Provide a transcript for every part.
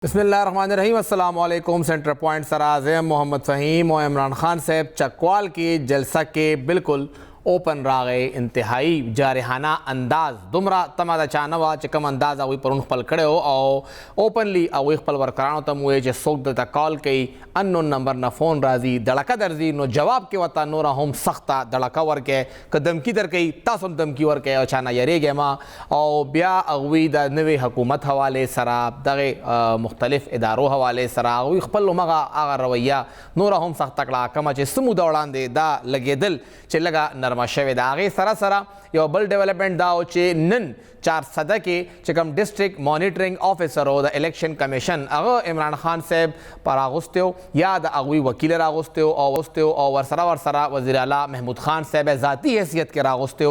بسم اللہ الرحمن الرحیم۔ السلام علیکم۔ سینٹر پوائنٹ سرازم محمد فہیم و عمران خان صاحب چکوال کی جلسہ کے بالکل اوپن راغے انتہائی جارحانہ انداز دمرا تمادا چانوا چکم انداز اوی پرون خپل کړي او اوپنلی اوی خپل ورکرانو ته موی چې څوک دته کال کوي انون نمبر نه فون راځي دړکه درځي نو جواب کې وتا نور هم سخته دړکه ورکه قدمکی در کوي تاسو دمکی ورکه او چانه یریږه ما او بیا اوی د نوې حکومت حواله سره دغه مختلف ادارو حواله سره اوی خپل مغه هغه رویه نور هم سخته کړه کما چې سمو دوړاندې دا لګیدل چې لګا نرمه شوې ده هغې سره سره یو بل ډیولپمنټ دا و چې نن 400 کې چې کوم ډسټرکټ مانیټرنګ افیسر و د الیکشن کمیشن هغه عمران خان صاحب پر راغوستی یا د هغوی وکیل راغوستی او ورسره وزیر اعلی محمود خان صاحب ذاتی حیثیت کې راغوستی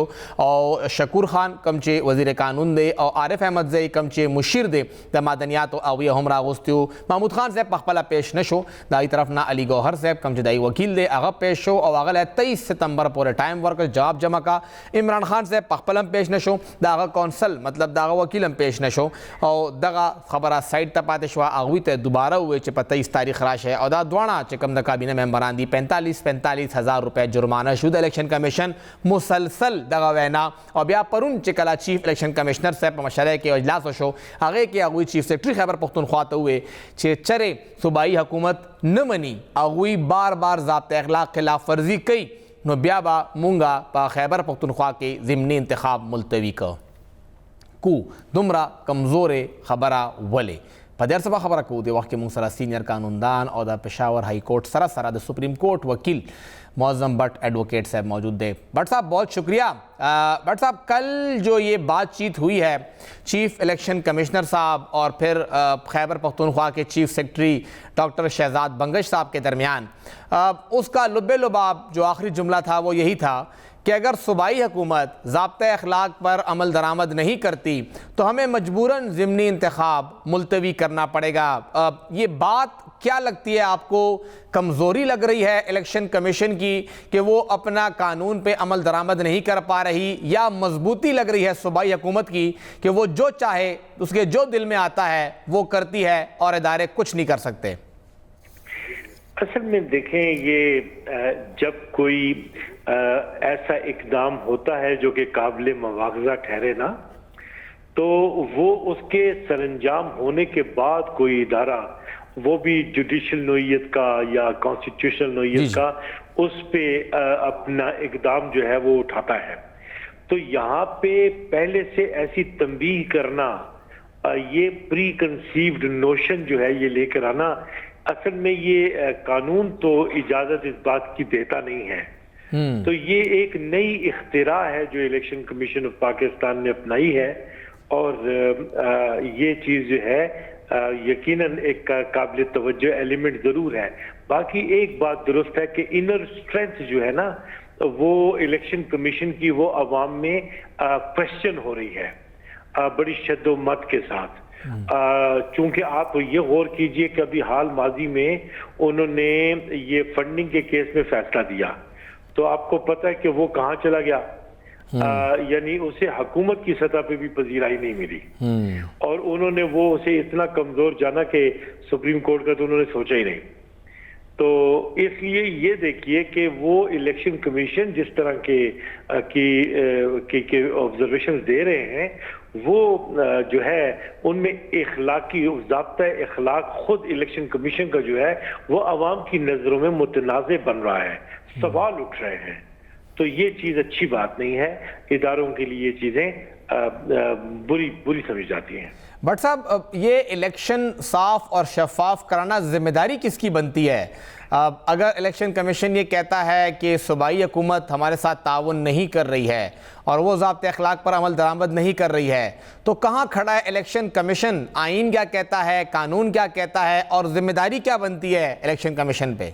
او شکور خان کم چې وزیر قانون دی او عارف احمد زئی کم چې مشیر دی د معدنیاتو هغوی هم راغوستی محمود خان صاحب پخپله پیش نشو دای طرف نه علی ګوهر صاحب کم چې دای وکیل دی هغه پیش شو او هغه 23 ستمبر پورې ټایم ورکړ جواب جمع کا عمران خان صاحب پخپله پیش نشو د هغه کونسل مطلب دغه وکیل هم پیش نشو او دغه خبره سایډ ته پاتې شوه هغوی ته دوباره وویل چې په 23 تاریخ راشه او دا دواړه چې کوم د کابینه ممبران دي 45 هزار روپۍ جرمانه شو د الیکشن کمیشن مسلسل دغه وینا او بیا پرون چې کله چیف الیکشن کمشنر صاحب په مشرۍ کې اجلاس وشو هغې کې هغوی چیف سیکرټري خیبر پښتونخوا ته وویل چې چرې صوبایي حکومت نه مني هغوی بار ضابطه اخلاق خلاف ورزي کوي نو بیا به مونږه په خیبر پښتونخوا کې ضمني انتخاب ملتوي کو دومره کمزورې خبره ولې په دې څه به خبره کوو د وخت کې مونږ سره سینئر قانوندان او د پشاور ہائی کورٹ سره د سپریم کورٹ وکیل معظم بٹ ایڈوکیٹ صاحب موجود تھے۔ بٹ صاحب بہت شکریہ۔ بٹ صاحب کل جو یہ بات چیت ہوئی ہے چیف الیکشن کمشنر صاحب اور پھر خیبر پختونخوا کے چیف سیکرٹری ڈاکٹر شہزاد بنگش صاحب کے درمیان اس کا لب لباب جو آخری جملہ تھا وہ یہی تھا کہ اگر صوبائی حکومت ضابطۂ اخلاق پر عمل درآمد نہیں کرتی تو ہمیں مجبوراً ضمنی انتخاب ملتوی کرنا پڑے گا۔ یہ بات کیا لگتی ہے آپ کو، کمزوری لگ رہی ہے الیکشن کمیشن کی کہ وہ اپنا قانون پہ عمل درآمد نہیں کر پا رہی، یا مضبوطی لگ رہی ہے صوبائی حکومت کی کہ وہ جو چاہے اس کے جو دل میں آتا ہے وہ کرتی ہے اور ادارے کچھ نہیں کر سکتے؟ اصل میں دیکھیں یہ جب کوئی ایسا اقدام ہوتا ہے جو کہ قابل مواخذہ ٹھہرے نا، تو وہ اس کے سر انجام ہونے کے بعد کوئی ادارہ وہ بھی جوڈیشل نوعیت کا یا کانسٹیٹیوشنل نوعیت کا اس پہ اپنا اقدام جو ہے وہ اٹھاتا ہے۔ تو یہاں پہ پہلے سے ایسی تنبیہ کرنا، یہ پری کنسیوڈ نوشن جو ہے یہ لے کر آنا، اصل میں یہ قانون تو اجازت اس بات کی دیتا نہیں ہے۔ تو یہ ایک نئی اختراع ہے جو الیکشن کمیشن آف پاکستان نے اپنائی ہے، اور یہ چیز جو ہے یقیناً ایک قابل توجہ ایلیمنٹ ضرور ہے۔ باقی ایک بات درست ہے کہ انر اسٹرینتھ جو ہے نا وہ الیکشن کمیشن کی وہ عوام میں کوشچن ہو رہی ہے بڑی شد و مت کے ساتھ۔ چونکہ آپ یہ غور کیجئے کہ ابھی حال ماضی میں انہوں نے یہ فنڈنگ کے کیس میں فیصلہ دیا، تو آپ کو پتہ ہے کہ وہ کہاں چلا گیا، یعنی اسے حکومت کی سطح پہ بھی پذیرائی نہیں ملی، اور انہوں نے وہ اسے اتنا کمزور جانا کہ سپریم کورٹ کا تو انہوں نے سوچا ہی نہیں۔ تو اس لیے یہ دیکھیے کہ وہ الیکشن کمیشن جس طرح کے آبزرویشنز دے رہے ہیں وہ جو ہے ان میں اخلاقی ضابطۂ اخلاق خود الیکشن کمیشن کا جو ہے وہ عوام کی نظروں میں متنازع بن رہا ہے، سوال اٹھ رہے ہیں۔ تو یہ چیز اچھی بات نہیں ہے، اداروں کے لیے یہ چیزیں بری سمجھ جاتی ہیں۔ بٹ صاحب یہ الیکشن صاف اور شفاف کرانا ذمہ داری کس کی بنتی ہے؟ اگر الیکشن کمیشن یہ کہتا ہے کہ صوبائی حکومت ہمارے ساتھ تعاون نہیں کر رہی ہے اور وہ ضابطۂ اخلاق پر عمل درآمد نہیں کر رہی ہے، تو کہاں کھڑا ہے الیکشن کمیشن؟ آئین کیا کہتا ہے، قانون کیا کہتا ہے، اور ذمہ داری کیا بنتی ہے الیکشن کمیشن پہ؟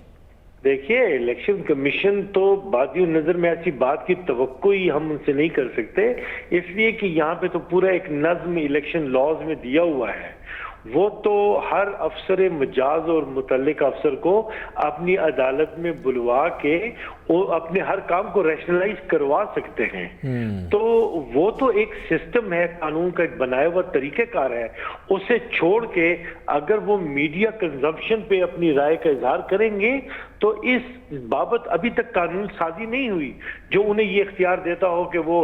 دیکھیے الیکشن کمیشن تو بادی نظر میں ایسی بات کی توقع ہی ہم ان سے نہیں کر سکتے، اس لیے کہ یہاں پہ تو پورا ایک نظم الیکشن لاز میں دیا ہوا ہے، وہ تو ہر افسر مجاز اور متعلق افسر کو اپنی عدالت میں بلوا کے اپنے ہر کام کو ریشنلائز کروا سکتے ہیں. تو وہ تو ایک سسٹم ہے, قانون کا ایک بنایا ہوا طریقہ کار ہے. اسے چھوڑ کے اگر وہ میڈیا کنزمپشن پہ اپنی رائے کا اظہار کریں گے تو اس بابت ابھی تک قانون سازی نہیں ہوئی جو انہیں یہ اختیار دیتا ہو کہ وہ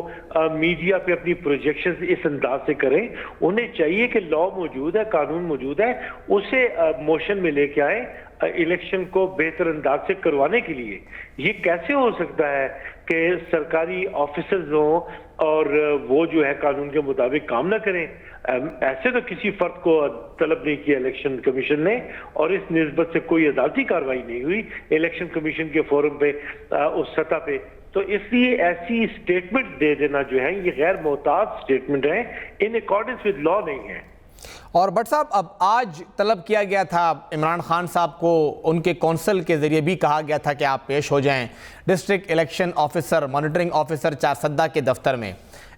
میڈیا پہ اپنی پروجیکشن اس انداز سے کریں. انہیں چاہیے کہ لا موجود ہے, قانون موجود ہے, اسے موشن میں لے کے آئیں الیکشن کو بہتر انداز سے کروانے کے لیے. یہ کیسے ہو سکتا ہے کہ سرکاری آفیسرز ہوں اور وہ جو ہے قانون کے مطابق کام نہ کریں؟ ایسے تو کسی فرد کو طلب نہیں کیا الیکشن کمیشن نے, اور اس نسبت سے کوئی عدالتی کارروائی نہیں ہوئی الیکشن کمیشن کے فورم پہ اس سطح پہ. تو اس لیے ایسی سٹیٹمنٹ دے دینا جو ہے یہ غیر محتاط سٹیٹمنٹ ہے, ان اکارڈنس ود لا نہیں ہے. اور بٹ صاحب اب آج طلب کیا گیا تھا عمران خان صاحب کو, ان کے کونسل کے ذریعے بھی کہا گیا تھا کہ آپ پیش ہو جائیں ڈسٹرکٹ الیکشن آفیسر مانیٹرنگ آفیسر چارسدہ کے دفتر میں.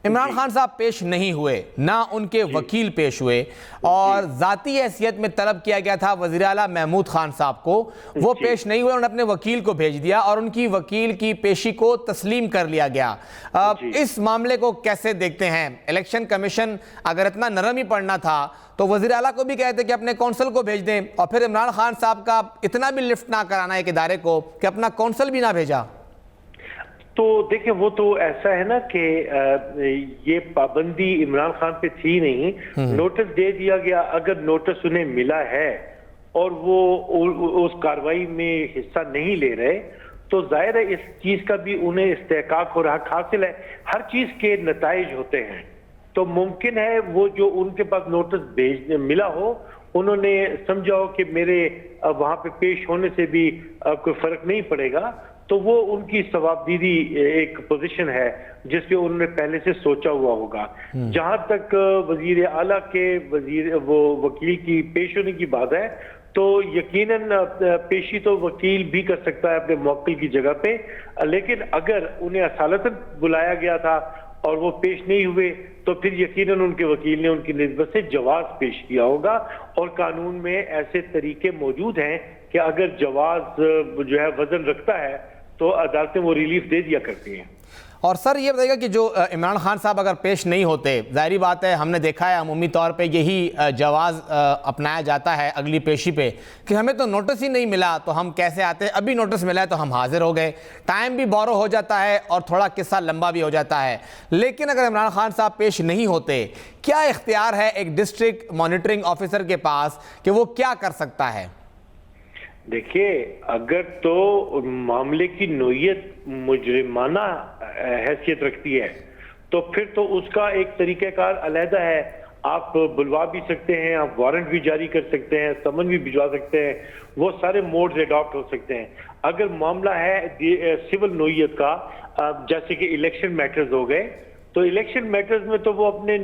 عمران خان صاحب پیش نہیں ہوئے, نہ ان کے وکیل پیش ہوئے, اور ذاتی حیثیت میں طلب کیا گیا تھا وزیر اعلیٰ محمود خان صاحب کو, وہ پیش نہیں ہوئے, انہوں نے اپنے وکیل کو بھیج دیا اور ان کی وکیل کی پیشی کو تسلیم کر لیا گیا. اس معاملے کو کیسے دیکھتے ہیں؟ الیکشن کمیشن اگر اتنا نرم ہی پڑنا تھا تو وزیر اعلیٰ کو بھی کہتے کہ اپنے کونسل کو بھیج دیں, اور پھر عمران خان صاحب کا اتنا بھی لفٹ نہ کرانا ایک ادارے کو کہ اپنا کونسل بھی نہ بھیجا. تو دیکھیں وہ تو ایسا ہے نا کہ یہ پابندی عمران خان پہ تھی نہیں, نوٹس دے دیا گیا. اگر نوٹس انہیں ملا ہے اور وہ اس کاروائی میں حصہ نہیں لے رہے تو ظاہر ہے اس چیز کا بھی انہیں استحقاق اور حق حاصل ہے. ہر چیز کے نتائج ہوتے ہیں, تو ممکن ہے وہ جو ان کے پاس نوٹس ملا ہو انہوں نے سمجھا ہو کہ میرے وہاں پہ پیش ہونے سے بھی کوئی فرق نہیں پڑے گا, تو وہ ان کی ثوابدیدی ایک پوزیشن ہے جس پہ انہوں نے پہلے سے سوچا ہوا ہوگا. جہاں تک وزیر اعلیٰ کے وکیل کی پیش ہونے کی بات ہے تو یقیناً پیشی تو وکیل بھی کر سکتا ہے اپنے موکل کی جگہ پہ, لیکن اگر انہیں اصالتاً بلایا گیا تھا اور وہ پیش نہیں ہوئے تو پھر یقیناً ان کے وکیل نے ان کی نسبت سے جواز پیش کیا ہوگا. اور قانون میں ایسے طریقے موجود ہیں کہ اگر جواز جو ہے وزن رکھتا ہے تو عدالتیں وہ ریلیف دے دیا کرتی ہیں. اور سر یہ بتائیے گا کہ جو عمران خان صاحب اگر پیش نہیں ہوتے, ظاہری بات ہے ہم نے دیکھا ہے عمومی طور پہ یہی جواز اپنایا جاتا ہے اگلی پیشی پہ کہ ہمیں تو نوٹس ہی نہیں ملا تو ہم کیسے آتے, ابھی نوٹس ملا ہے تو ہم حاضر ہو گئے. ٹائم بھی بورو ہو جاتا ہے اور تھوڑا قصہ لمبا بھی ہو جاتا ہے. لیکن اگر عمران خان صاحب پیش نہیں ہوتے, کیا اختیار ہے ایک ڈسٹرکٹ مانیٹرنگ آفیسر کے پاس کہ وہ کیا کر سکتا ہے؟ دیکھیے اگر تو معاملے کی نوعیت مجرمانہ حیثیت رکھتی ہے تو پھر تو اس کا ایک طریقہ کار علیحدہ ہے. آپ بلوا بھی سکتے ہیں, آپ وارنٹ بھی جاری کر سکتے ہیں, سمن بھی بھجوا سکتے ہیں, وہ سارے موڈز اڈاپٹ ہو سکتے ہیں. اگر معاملہ ہے سول نوعیت کا, جیسے کہ الیکشن میٹرز ہو گئے, تو الیکشن میٹرز میں تو وہ اپنے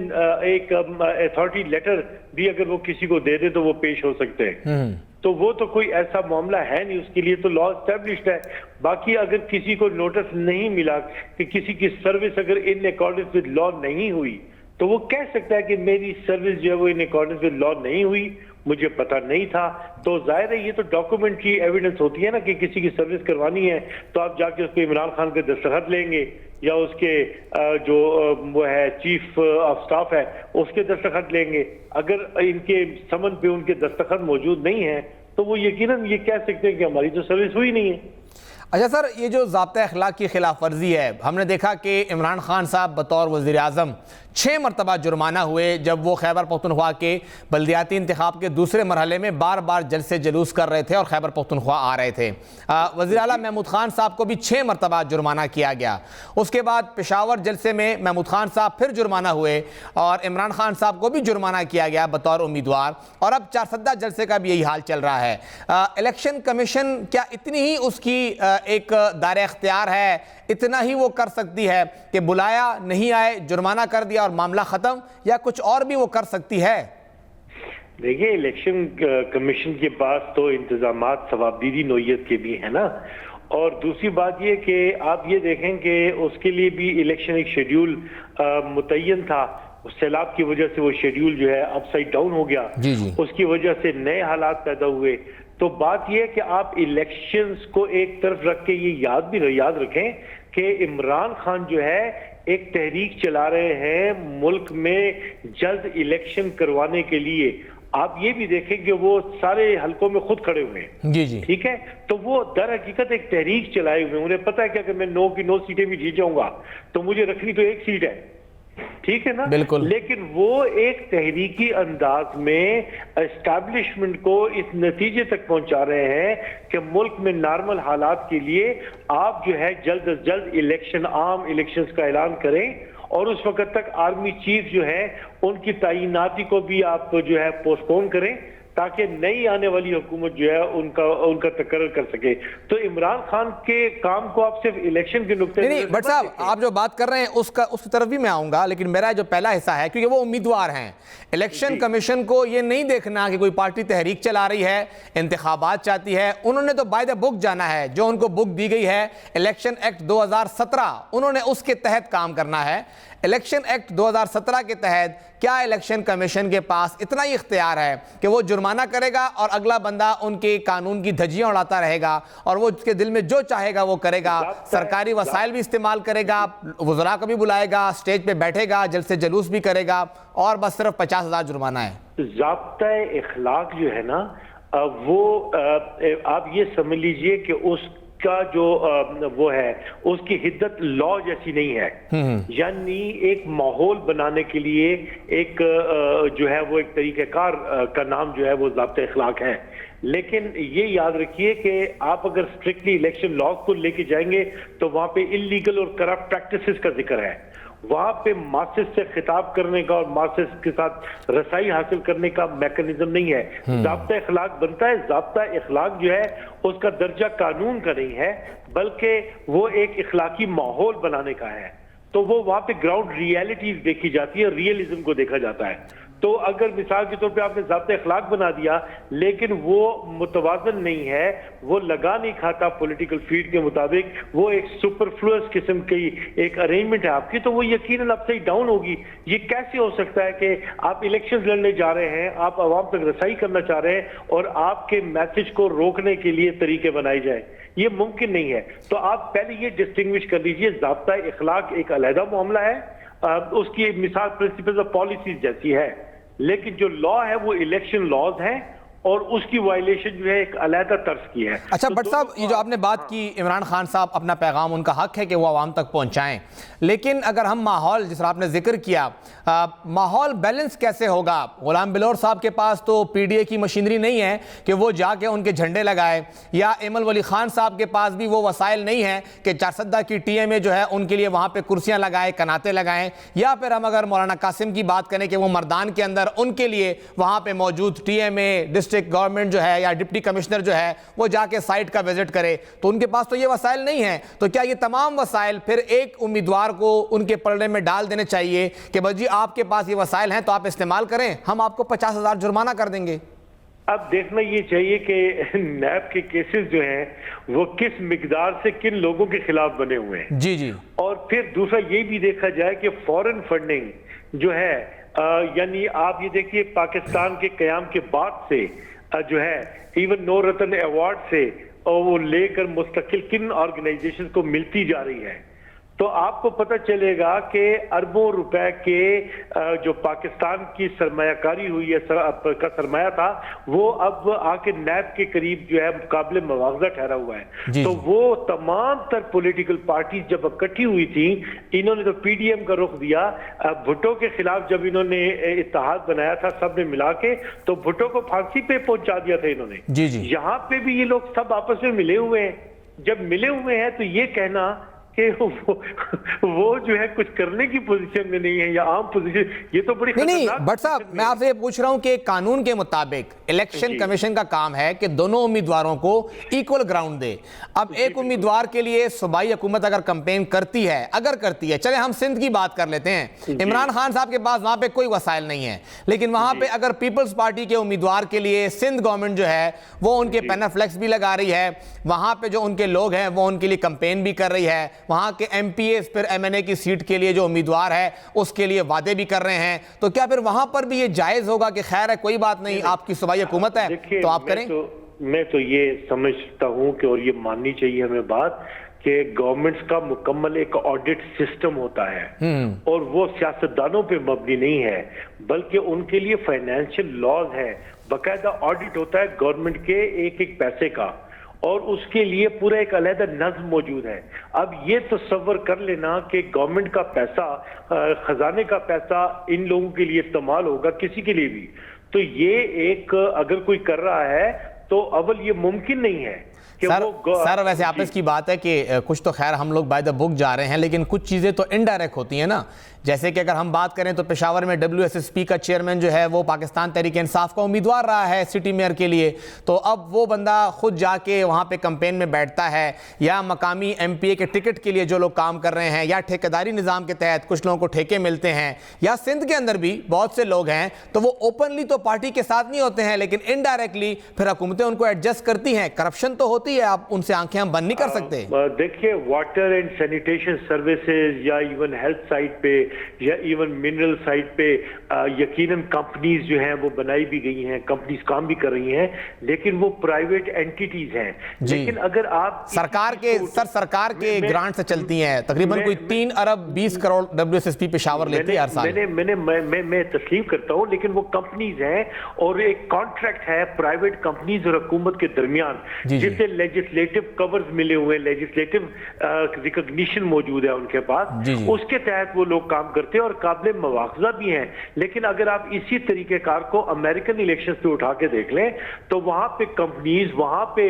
ایک اتھارٹی لیٹر بھی اگر وہ کسی کو دے دے تو وہ پیش ہو سکتے ہیں. تو وہ تو کوئی ایسا معاملہ ہے نہیں, اس کے لیے تو لا اسٹیبلشڈ ہے. باقی اگر کسی کو نوٹس نہیں ملا کہ کسی کی سروس اگر ان اکارڈنس ود لا نہیں ہوئی تو وہ کہہ سکتا ہے کہ میری سروس جو ہے وہ ان اکارڈنس ود لا نہیں ہوئی, مجھے پتہ نہیں تھا. تو ظاہر ہے یہ تو ڈاکومنٹری ایویڈنس ہوتی ہے نا کہ کسی کی سروس کروانی ہے تو آپ جا کے اس پہ عمران خان کے دستخط لیں گے یا اس کے جو وہ ہے چیف آف سٹاف ہے اس کے دستخط لیں گے. اگر ان کے سمن پہ ان کے دستخط موجود نہیں ہیں تو وہ یقیناً یہ کہہ سکتے ہیں کہ ہماری تو سروس ہوئی نہیں ہے. اچھا سر, یہ جو ضابطۂ اخلاق کی خلاف ورزی ہے, ہم نے دیکھا کہ عمران خان صاحب بطور وزیر اعظم 6 مرتبہ جرمانہ ہوئے جب وہ خیبر پختونخوا کے بلدیاتی انتخاب کے دوسرے مرحلے میں بار بار جلسے جلوس کر رہے تھے اور خیبر پختونخوا آ رہے تھے. وزیر اعلیٰ محمود خان صاحب کو بھی 6 مرتبہ جرمانہ کیا گیا. اس کے بعد پشاور جلسے میں محمود خان صاحب پھر جرمانہ ہوئے اور عمران خان صاحب کو بھی جرمانہ کیا گیا بطور امیدوار, اور اب چارسدہ جلسے کا بھی یہی حال چل رہا ہے. الیکشن کمیشن کیا اتنی ہی اس کی ایک دائرہ اختیار ہے, اتنا ہی وہ کر سکتی ہے کہ بلایا نہیں آئے جرمانہ کر دیا اور معاملہ ختم, یا کچھ اور بھی وہ کر سکتی ہے؟ دیکھیے الیکشن کمیشن کے پاس تو انتظامات ثوابدیدی نوعیت کے بھی ہیں نا, اور دوسری بات یہ کہ آپ یہ دیکھیں کہ اس کے لیے بھی الیکشن ایک شیڈیول متعین تھا. سیلاب کی وجہ سے وہ شیڈیول جو ہے اپ سائڈ ڈاؤن ہو گیا، جی جی اس کی وجہ سے نئے حالات پیدا ہوئے. تو بات یہ ہے کہ آپ الیکشنز کو ایک طرف رکھ کے یہ یاد رکھیں کہ عمران خان جو ہے ایک تحریک چلا رہے ہیں ملک میں جلد الیکشن کروانے کے لیے. آپ یہ بھی دیکھیں کہ وہ سارے حلقوں میں خود کھڑے ہوئے ہیں. جی جی ٹھیک ہے، تو وہ در حقیقت ایک تحریک چلائے ہوئے ہیں. انہیں پتا ہے کہ اگر میں 9 کی 9 سیٹیں بھی جیت جاؤں گا تو مجھے رکھنی تو ایک سیٹ ہے. ٹھیک ہے نا، بالکل. لیکن وہ ایک تحریکی انداز میں اسٹیبلشمنٹ کو اس نتیجے تک پہنچا رہے ہیں کہ ملک میں نارمل حالات کے لیے آپ جو ہے جلد از جلد عام الیکشنز کا اعلان کریں، اور اس وقت تک آرمی چیف جو ہے ان کی تعیناتی کو بھی آپ جو ہے پوسٹ پون کریں تاکہ نئی آنے والی حکومت جو ہے ان کا تقرر کر سکے. تو عمران خان کے کام کو آپ صرف الیکشن کے نقطے نہیں بٹ صاحب آپ جو بات کر رہے ہیں اس کی طرف بھی میں آؤں گا، لیکن میرا جو پہلا حصہ ہے کیونکہ وہ امیدوار ہیں، الیکشن کمیشن کو یہ نہیں دیکھنا کہ کوئی پارٹی تحریک چلا رہی ہے، انتخابات چاہتی ہے. انہوں نے تو بائی دا بک جانا ہے، جو ان کو بک دی گئی ہے الیکشن ایکٹ 2017 انہوں نے اس کے تحت کام کرنا ہے. الیکشن ایکٹ 2017 کے تحت کیا الیکشن کمیشن کے پاس اتنا ہی اختیار ہے کہ وہ جرمانہ کرے گا اور اگلا بندہ ان کے قانون کی دھجیاں اڑاتا رہے گا اور وہ اس کے دل میں جو چاہے گا وہ کرے گا، سرکاری وسائل بھی استعمال کرے گا، وزراء کو بھی بلائے گا، سٹیج پہ بیٹھے گا، جلسے جلوس بھی کرے گا، اور بس صرف 50,000 جرمانہ ہے؟ ضابطہ اخلاق جو ہے نا وہ آپ یہ سمجھ لیجئے کہ اس کا جو وہ ہے اس کی حدت لا جیسی نہیں ہے. یعنی ایک ماحول بنانے کے لیے ایک جو ہے وہ ایک طریقہ کار کا نام جو ہے وہ ضابطہ اخلاق ہے. لیکن یہ یاد رکھیے کہ آپ اگر اسٹرکٹلی الیکشن لاز کو لے کے جائیں گے تو وہاں پہ انلیگل اور کرپٹ پریکٹسز کا ذکر ہے. وہاں پہ ماسز سے خطاب کرنے کا اور ماسز کے ساتھ رسائی حاصل کرنے کا میکنزم نہیں ہے. ضابطہ اخلاق بنتا ہے، ضابطہ اخلاق جو ہے اس کا درجہ قانون کا نہیں ہے بلکہ وہ ایک اخلاقی ماحول بنانے کا ہے. تو وہ وہاں پہ گراؤنڈ ریئلٹیز دیکھی جاتی ہے، ریئلزم کو دیکھا جاتا ہے. تو اگر مثال کے طور پہ آپ نے ضابطہ اخلاق بنا دیا لیکن وہ متوازن نہیں ہے، وہ لگا نہیں کھاتا پولیٹیکل فیلڈ کے مطابق، وہ ایک سپرفلوس قسم کی ایک ارینجمنٹ ہے آپ کی، تو وہ یقیناً اپ سائڈ ڈاؤن ہوگی. یہ کیسے ہو سکتا ہے کہ آپ الیکشنز لڑنے جا رہے ہیں، آپ عوام تک رسائی کرنا چاہ رہے ہیں اور آپ کے میسج کو روکنے کے لیے طریقے بنائے جائیں؟ یہ ممکن نہیں ہے. تو آپ پہلے یہ ڈسٹنگوش کر لیجئے، ضابطہ اخلاق ایک علیحدہ معاملہ ہے، اس کی مثال پرنسپلز آف پالیسیز جیسی ہے، لیکن جو لا ہے وہ الیکشن لاز ہے اور اس کی وائلیشن جو ہے ایک علیحدہ طرز کی ہے. اچھا بٹ صاحب یہ جو آپ نے بات کی، عمران خان صاحب اپنا پیغام ان کا حق ہے کہ وہ عوام تک پہنچائیں، لیکن اگر ہم ماحول جس طرح آپ نے ذکر کیا، ماحول بیلنس کیسے ہوگا؟ غلام بلور صاحب کے پاس تو پی ڈی اے کی مشینری نہیں ہے کہ وہ جا کے ان کے جھنڈے لگائے، یا ایمل ولی خان صاحب کے پاس بھی وہ وسائل نہیں ہیں کہ چارسدہ کی ٹی ایم اے جو ہے ان کے لیے وہاں پہ کرسیاں لگائے، کناتے لگائیں. یا پھر ہم اگر مولانا قاسم کی بات کریں کہ وہ مردان کے اندر ان کے لیے وہاں پہ موجود ٹی ایم اے ڈسٹرکٹ گورنمنٹ جو ہے یا ڈپٹی کمشنر جو ہے وہ جا کے سائٹ کا وزٹ کرے، تو ان کے پاس تو یہ وسائل نہیں ہیں. تو کیا یہ تمام وسائل پھر ایک امیدوار کو ان کے پلڑے میں ڈال دینے چاہیے کہ بس جی آپ کے پاس یہ وسائل ہیں تو آپ استعمال کریں، ہم آپ کو 50,000 جرمانہ کر دیں گے؟ اب دیکھنا یہ چاہیے کہ نیب کے کیسز جو ہیں وہ کس مقدار سے کن لوگوں کے خلاف بنے ہوئے ہیں. جی جی. اور پھر دوسرا یہ بھی دیکھا جائے کہ فورن فنڈنگ جو ہے، یعنی آپ یہ دیکھیے پاکستان کے قیام کے بعد سے جو ہے ایون نو رتن ایوارڈ سے وہ لے کر مستقل کن آرگنائزیشن کو ملتی جا رہی ہے. تو آپ کو پتہ چلے گا کہ اربوں روپے کے جو پاکستان کی سرمایہ کاری ہوئی ہے کا سرمایہ تھا وہ اب آ کے نیب کے قریب جو ہے قابل مواخذہ ٹھہرا ہوا ہے. تو وہ تمام تر پولیٹیکل پارٹیز جب اکٹھی ہوئی تھیں، انہوں نے تو پی ڈی ایم کا رخ دیا. بھٹو کے خلاف جب انہوں نے اتحاد بنایا تھا سب نے ملا کے، تو بھٹو کو پھانسی پہ پہنچا دیا تھا انہوں نے. یہاں پہ بھی یہ لوگ سب آپس میں ملے ہوئے ہیں. جب ملے ہوئے ہیں تو یہ کہنا کہ وہ جو ہے کچھ کرنے کی پوزیشن میں نہیں ہے یا عام پوزیشن، یہ تو بڑی نہیں. بٹ صاحب میں آپ سے یہ پوچھ رہا ہوں کہ قانون کے مطابق الیکشن کمیشن کا کام ہے کہ دونوں امیدواروں کو ایکول گراؤنڈ دے. اب ایک امیدوار کے لیے صوبائی حکومت اگر کمپین کرتی ہے، چلے ہم سندھ کی بات کر لیتے ہیں، عمران خان صاحب کے پاس وہاں پہ کوئی وسائل نہیں ہے، لیکن وہاں پہ اگر پیپلز پارٹی کے امیدوار کے لیے سندھ گورنمنٹ جو ہے وہ ان کے پینافلیکس بھی لگا رہی ہے، وہاں پہ جو ان کے لوگ ہیں وہ ان کے لیے کمپین بھی کر رہی ہے، وہاں کے ایم پی ایز پھر ایم این اے کی سیٹ کے لیے جو امیدوار ہے اس کے لیے وعدے بھی کر رہے ہیں، تو کیا پھر وہاں پر بھی یہ جائز ہوگا کہ خیر ہے کوئی بات نہیں، آپ کی صوبائی حکومت ہے تو آپ کریں؟ میں تو یہ سمجھتا ہوں کہ اور یہ ماننی چاہیے ہمیں بات کہ گورنمنٹس کا مکمل ایک آڈٹ سسٹم ہوتا ہے اور وہ سیاستدانوں پہ مبنی نہیں ہے بلکہ ان کے لیے فائنینشیل لاز ہے، باقاعدہ آڈٹ ہوتا ہے گورنمنٹ کے ایک ایک پیسے کا، اور اس کے لیے پورا ایک علیحدہ نظم موجود ہے۔ اب یہ تصور کر لینا کہ گورنمنٹ کا پیسہ، خزانے کا پیسہ ان لوگوں کے لیے استعمال ہوگا کسی کے لیے بھی، تو یہ ایک اگر کوئی کر رہا ہے تو اول یہ ممکن نہیں ہے۔ سر ویسے آپس کی بات ہے کہ کچھ تو خیر ہم لوگ بائی دا بک جا رہے ہیں، لیکن کچھ چیزیں تو انڈائریکٹ ہوتی ہیں نا، جیسے کہ اگر ہم بات کریں تو پشاور میں WSSP کا چیئرمین جو ہے وہ پاکستان تحریک انصاف کا امیدوار رہا ہے سٹی میئر کے لیے، تو اب وہ بندہ خود جا کے وہاں پہ کمپین میں بیٹھتا ہے، یا مقامی MPA کے ٹکٹ کے لیے جو لوگ کام کر رہے ہیں، یا ٹھیکیداری نظام کے تحت کچھ لوگوں کو ٹھیکے ملتے ہیں، یا سندھ کے اندر بھی بہت سے لوگ ہیں تو وہ اوپنلی تو پارٹی کے ساتھ نہیں ہوتے ہیں لیکن انڈائریکٹلی پھر حکومتیں ان کو ایڈجسٹ کرتی ہیں، کرپشن تو ہوتی ہے، آپ ان سے آنکھیں ہم بند نہیں کر سکتے۔ دیکھیے واٹر اینڈ سینیٹیشن سروسز یا ایون ہیلتھ سائٹ پہ یا ایون منرل سائٹ پہ یقیناً کمپنیز جو ہیں وہ بنائی بھی گئی ہیں، کمپنیز کام بھی کر رہی ہیں، لیکن وہ پرائیویٹ اینٹیٹیز ہیں۔ لیکن اگر آپ سرکار کے گرانٹ سے چلتی ہیں، تقریباً کوئی 3 ارب 20 کروڑ WSSP پشاور لیتی ہے ہر سال۔ میں تسلیم کرتا ہوں، لیکن وہ کمپنیز ہیں اور ایک کانٹریکٹ ہے پرائیویٹ کمپنیز اور حکومت کے درمیان جسے لیجسلیٹو کورز ملے ہوئے، لیجسلیٹو ریکگنیشن موجود ہے ان کے پاس، اس کے تحت وہ لوگ کام کرتے ہیں اور قابل مواخذہ بھی ہیں۔ لیکن اگر آپ اسی طریقہ کار کو امریکن الیکشنز پہ اٹھا کے دیکھ لیں تو وہاں پہ کمپنیز، وہاں پہ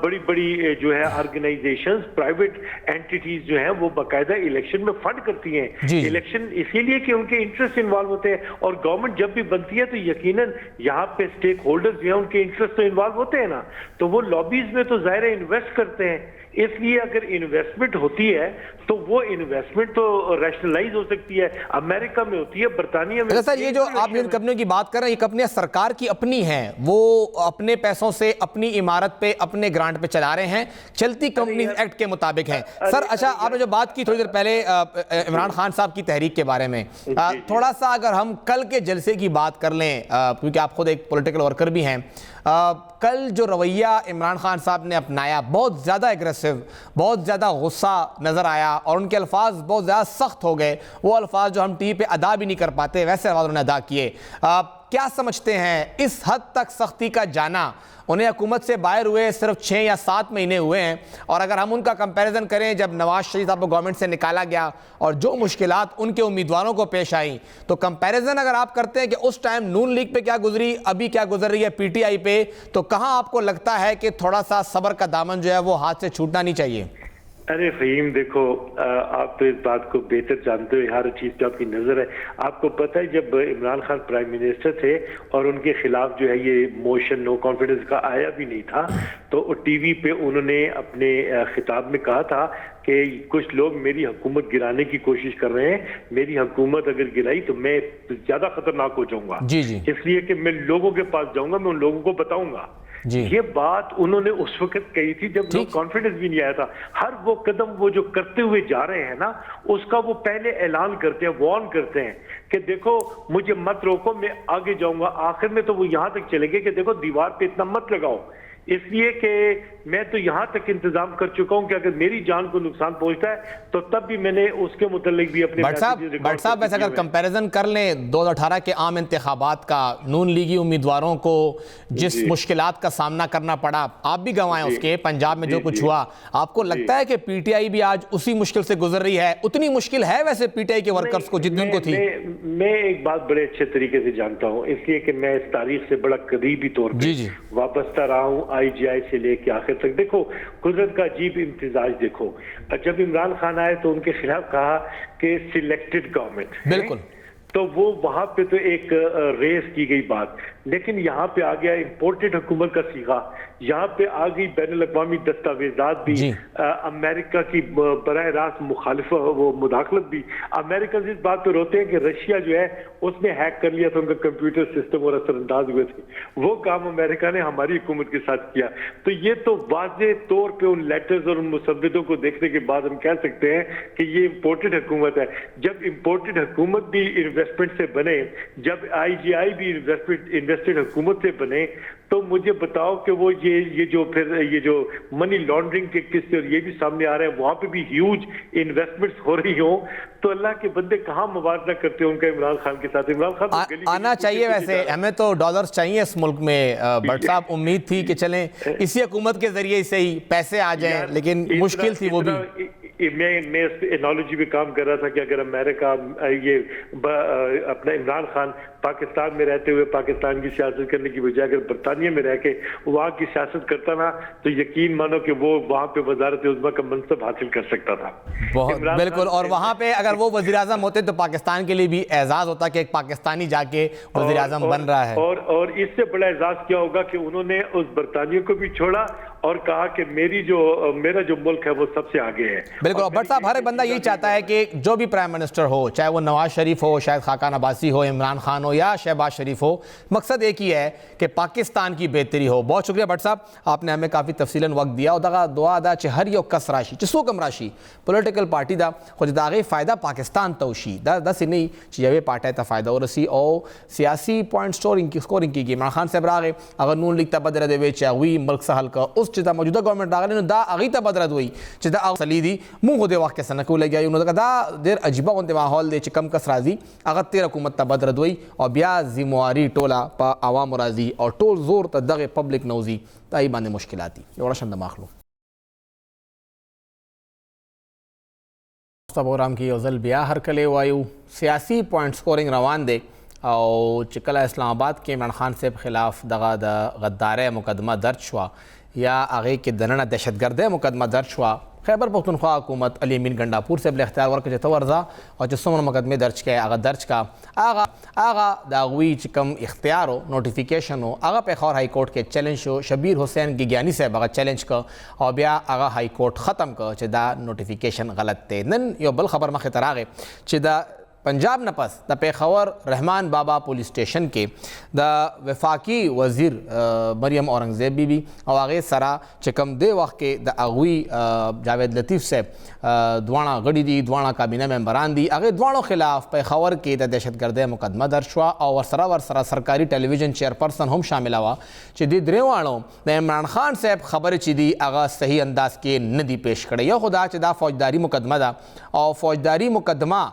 بڑی بڑی جو ہے آرگنائزیشنز، پرائیویٹ اینٹیٹیز جو ہیں وہ باقاعدہ الیکشن میں فنڈ کرتی ہیں، الیکشن اسی لیے کہ ان کے انٹرسٹ انوالو ہوتے ہیں، اور گورنمنٹ جب بھی بنتی ہے تو یقیناً یہاں پہ سٹیک ہولڈرز جو ہیں ان کے انٹرسٹ تو انوالو ہوتے ہیں نا، تو وہ لابیز میں تو ظاہر انویسٹ کرتے ہیں، اس لیے اگر انویسٹمنٹ ہوتی ہے تو وہ انویسٹمنٹ تو ریشنلائز ہو سکتی ہے، امریکہ میں ہوتی ہے، برطانیہ میں۔ سر یہ جو آپ جن کمپنیوں کی بات کر رہے ہیں یہ کمپنیاں سرکار کی اپنی ہیں، وہ اپنے پیسوں سے اپنی عمارت پہ اپنے گرانٹ پہ چلا رہے ہیں، چلتی کمپنیز ایکٹ کے مطابق ہیں۔ سر اچھا آپ نے جو بات کی تھوڑی دیر پہلے عمران خان صاحب کی تحریک کے بارے میں، تھوڑا سا اگر ہم کل کے جلسے کی بات کر لیں، کیونکہ آپ خود ایک پولیٹیکل ورکر بھی ہیں، کل جو رویہ عمران خان صاحب نے اپنایا بہت زیادہ ایگریسو، بہت زیادہ غصہ نظر آیا اور ان کے الفاظ بہت زیادہ سخت ہو گئے، وہ الفاظ جو ہم ٹی وی پہ ادا بھی نہیں کر پاتے ویسے الفاظ انہوں نے ادا کیے۔ کیا سمجھتے ہیں اس حد تک سختی کا جانا؟ انہیں حکومت سے باہر ہوئے صرف 6 یا 7 مہینے ہوئے ہیں، اور اگر ہم ان کا کمپیریزن کریں جب نواز شریف صاحب کو گورنمنٹ سے نکالا گیا اور جو مشکلات ان کے امیدواروں کو پیش آئیں، تو کمپیریزن اگر آپ کرتے ہیں کہ اس ٹائم نون لیگ پہ کیا گزری، ابھی کیا گزر رہی ہے PTI پہ، تو کہاں آپ کو لگتا ہے کہ تھوڑا سا صبر کا دامن جو ہے وہ ہاتھ سے چھوٹنا نہیں چاہیے؟ ارے فہیم دیکھو، آپ تو اس بات کو بہتر جانتے ہو، ہر چیز پہ آپ کی نظر ہے۔ آپ کو پتہ ہے جب عمران خان پرائم منسٹر تھے اور ان کے خلاف جو ہے یہ موشن نو کانفیڈنس کا آیا بھی نہیں تھا، تو ٹی وی پہ انہوں نے اپنے خطاب میں کہا تھا کہ کچھ لوگ میری حکومت گرانے کی کوشش کر رہے ہیں، میری حکومت اگر گرائی تو میں زیادہ خطرناک ہو جاؤں گا، اس لیے کہ میں لوگوں کے پاس جاؤں گا، میں ان لوگوں کو بتاؤں گا۔ یہ بات انہوں نے اس وقت کہی تھی جب لوگ کانفیڈنس بھی نہیں آیا تھا۔ ہر وہ قدم وہ جو کرتے ہوئے جا رہے ہیں نا، اس کا وہ پہلے اعلان کرتے ہیں، وارن کرتے ہیں کہ دیکھو مجھے مت روکو، میں آگے جاؤں گا۔ آخر میں تو وہ یہاں تک چلے گئے کہ دیکھو دیوار پہ اتنا مت لگاؤ، اس لیے کہ میں تو یہاں تک انتظام کر چکا ہوں کہ اگر میری جان کو نقصان پہنچتا ہے تو تب بھی میں نے اس کے متعلق بھی اپنے بٹ صاحب ویسے اگر کمپیریزن کر لیں 2018 کے عام انتخابات کا، نون لیگی امیدواروں کو جس مشکلات کا سامنا کرنا پڑا، آپ بھی گواہ ہیں اس کے، پنجاب میں جو کچھ ہوا، آپ کو لگتا ہے کہ PTI بھی آج اسی مشکل سے گزر رہی ہے؟ اتنی مشکل ہے ویسے PTI کے ورکرز کو جتنی ان کو تھی؟ میں ایک بات بڑے اچھے طریقے سے جانتا ہوں، اس لیے کہ میں اس تاریخ سے بڑا قریبی طور پہ وابستہ رہا ہوں، IGI سے لے کے آخر تک۔ دیکھو قدرت کا عجیب امتزاج دیکھو، جب عمران خان آئے تو ان کے خلاف کہا کہ سلیکٹڈ گورنمنٹ، بالکل، تو وہ وہاں پہ تو ایک ریس کی گئی بات، لیکن یہاں پہ آ گیا امپورٹڈ حکومت کا سیغہ, یہاں پہ آ گئی بین الاقوامی دستاویزات بھی, امریکہ کی براہ راست مخالف وہ مداخلت بھی. امریکہ سے اس بات پہ روتے ہیں کہ رشیا جو ہے اس نے ہیک کر لیا تھا ان کا کمپیوٹر سسٹم اور اثر انداز ہوئے تھے, وہ کام امریکہ نے ہماری حکومت کے ساتھ کیا. تو یہ تو واضح طور پہ ان لیٹرز اور ان مسودوں کو دیکھنے کے بعد ہم کہہ سکتے ہیں کہ یہ امپورٹڈ حکومت ہے. جب امپورٹڈ حکومت بھی انویسٹمنٹ سے بنے, جب آئی جی آئی بھی انویسٹڈ حکومت سے بنے, تو مجھے بتاؤ کہ وہ یہ جو منی لانڈرنگ کے قصے اور یہ بھی سامنے آ رہے ہیں, وہاں پہ بھی ہیوج انویسٹمنٹس ہو رہی ہوں, تو اللہ کے بندے کہاں موازنہ کرتے ہیں ان کا عمران خان کے ساتھ. عمران خان آنا چاہیے, ویسے ہمیں تو ڈالرز چاہیے اس ملک میں. بٹ صاحب امید تھی کہ چلیں اسی حکومت کے ذریعے سے ہی پیسے آ جائیں, لیکن مشکل تھی وہ بھی. میں اس انالوجی پہ کام کر رہا تھا کہ اگر امریکہ یہ اپنا عمران خان پاکستان میں رہتے ہوئے پاکستان کی سیاست کرنے کی بجائے اگر برطانیہ میں رہ کے وہاں کی سیاست کرتا نا, تو یقین مانو کہ وہ وہاں پہ وزارت عظمیٰ کا منصب حاصل کر سکتا تھا. بالکل, اور وہاں پہ اگر وہ وزیر اعظم ہوتے تو پاکستان کے لیے بھی اعزاز ہوتا کہ ایک پاکستانی جا کے وزیر اعظم بن رہا ہے. اور اس سے بڑا اعزاز کیا ہوگا کہ انہوں نے اس برطانیہ کو بھی چھوڑا اور کہا کہ میرا جو ملک ہے وہ سب سے آگے ہے. بالکل. بٹ صاحب ہر ایک بندہ یہی چاہتا ہے کہ جو بھی پرائم منسٹر ہو, چاہے وہ نواز شریف ہو, شاید خاقان عباسی ہو, عمران خان ہو یا شہباز شریف ہو, مقصد ایک ہی ہے کہ پاکستان کی بہتری ہو. بہت شکریہ بٹ صاحب, آپ نے ہمیں کافی تفصیلاً وقت دیا. اور دعا دا چہ ہر یو کس راشی چسو کم راشی پولیٹیکل پارٹی دا خود داغے فائدہ پاکستان توشی دا سی نہیں چیوے پارٹی تا فائدہ اور رسی او سیاسی پوائنٹ سکورنگ کی عمران خان صاحب راغے اگر نون لیگ تا بدر دے وے چاوی ملک سہل کا اس چیزا موجودہ گورنمنٹ راغے دا اگی تا بدر دوئی چیزا سلیدی منہ دے وقت کے سنکو لے گیا. انہوں نے دا دیر عجیبہ ہوتے ماحول دے چکم کس رازی اگر تیر حکومت تا بدر دوئی اور بیا زمواری ٹولا پا عوام رازی اور ٹول زور تا دغ پبلک نوزی تا ای باندے مشکلاتی. یہ شند ماخلو پروگرام کی اوزل بیا ہر کلے وایو سیاسی پوائنٹ سکورنگ روان دے او چکلا اسلام آباد کے عمران خان سے خلاف دغا دا غدارے مقدمہ درج شوا یا آگے کے دننا دہشت گردے مقدمہ درج شوا. خیبر پختونخوا حکومت علی امین گنڈاپور سے بل اختیار ورک جتو ورزا اور جسمن مقدمے درج کے آغا درج کا آغا داغوی چکم اختیار ہو نوٹیفیکیشن ہو آغا پیخور ہائی کورٹ کے چیلنج ہو شبیر حسین گیگیانی صاحب آغا چیلنج کا اور بیا آغا ہائی کورٹ ختم کا چہ دا نوٹیفیکیشن غلط تے. نن یو بل خبر مخ تراغے چہ دا پنجاب نپس دا پیخور رحمان بابا پولیس اسٹیشن کے دا وفاقی وزیر مریم اورنگزیب بی بی اور آگے سرا چکم دے وقت کے دا اغوی جاوید لطیف سے دوانا گڑی دی دوانا کابینہ ممبران دی آگے دوانوں خلاف پیخور کے دا دہشت گردے مقدمہ درج ہوا اور ورسرا سرکاری ٹیلی ویژن چیئرپرسن ہم شامل ہوا چہ دی دریوانوں دا عمران خان صاحب خبر چی دی آغا صحیح انداز کے ندی پیش کرے یا خدا چہ دا فوجداری مقدمہ دا اور فوجداری مقدمہ